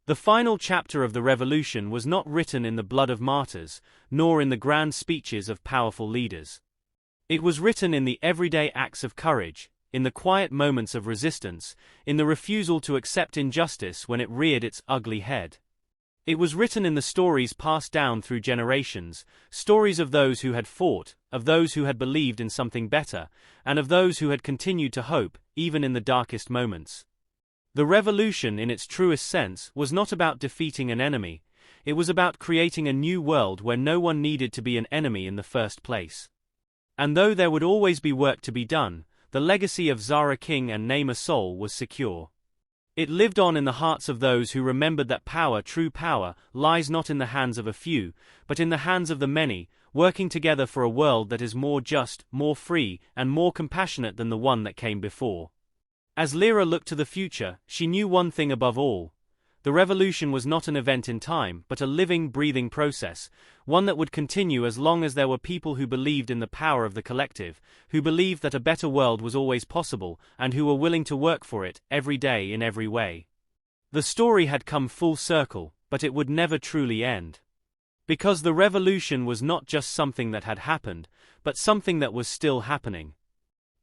The final chapter of the revolution was not written in the blood of martyrs, nor in the grand speeches of powerful leaders. It was written in the everyday acts of courage, in the quiet moments of resistance, in the refusal to accept injustice when it reared its ugly head. It was written in the stories passed down through generations, stories of those who had fought, of those who had believed in something better, and of those who had continued to hope, even in the darkest moments. The revolution, in its truest sense, was not about defeating an enemy. It was about creating a new world where no one needed to be an enemy in the first place. And though there would always be work to be done, the legacy of Zara King and Naima Sol was secure. It lived on in the hearts of those who remembered that power, true power, lies not in the hands of a few, but in the hands of the many, working together for a world that is more just, more free, and more compassionate than the one that came before. As Lira looked to the future, she knew one thing above all. The revolution was not an event in time, but a living, breathing process, one that would continue as long as there were people who believed in the power of the collective, who believed that a better world was always possible, and who were willing to work for it, every day in every way. The story had come full circle, but it would never truly end. Because the revolution was not just something that had happened, but something that was still happening.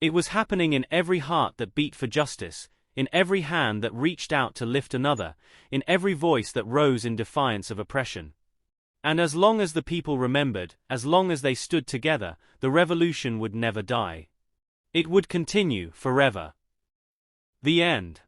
It was happening in every heart that beat for justice, in every hand that reached out to lift another, in every voice that rose in defiance of oppression. And as long as the people remembered, as long as they stood together, the revolution would never die. It would continue forever. The end.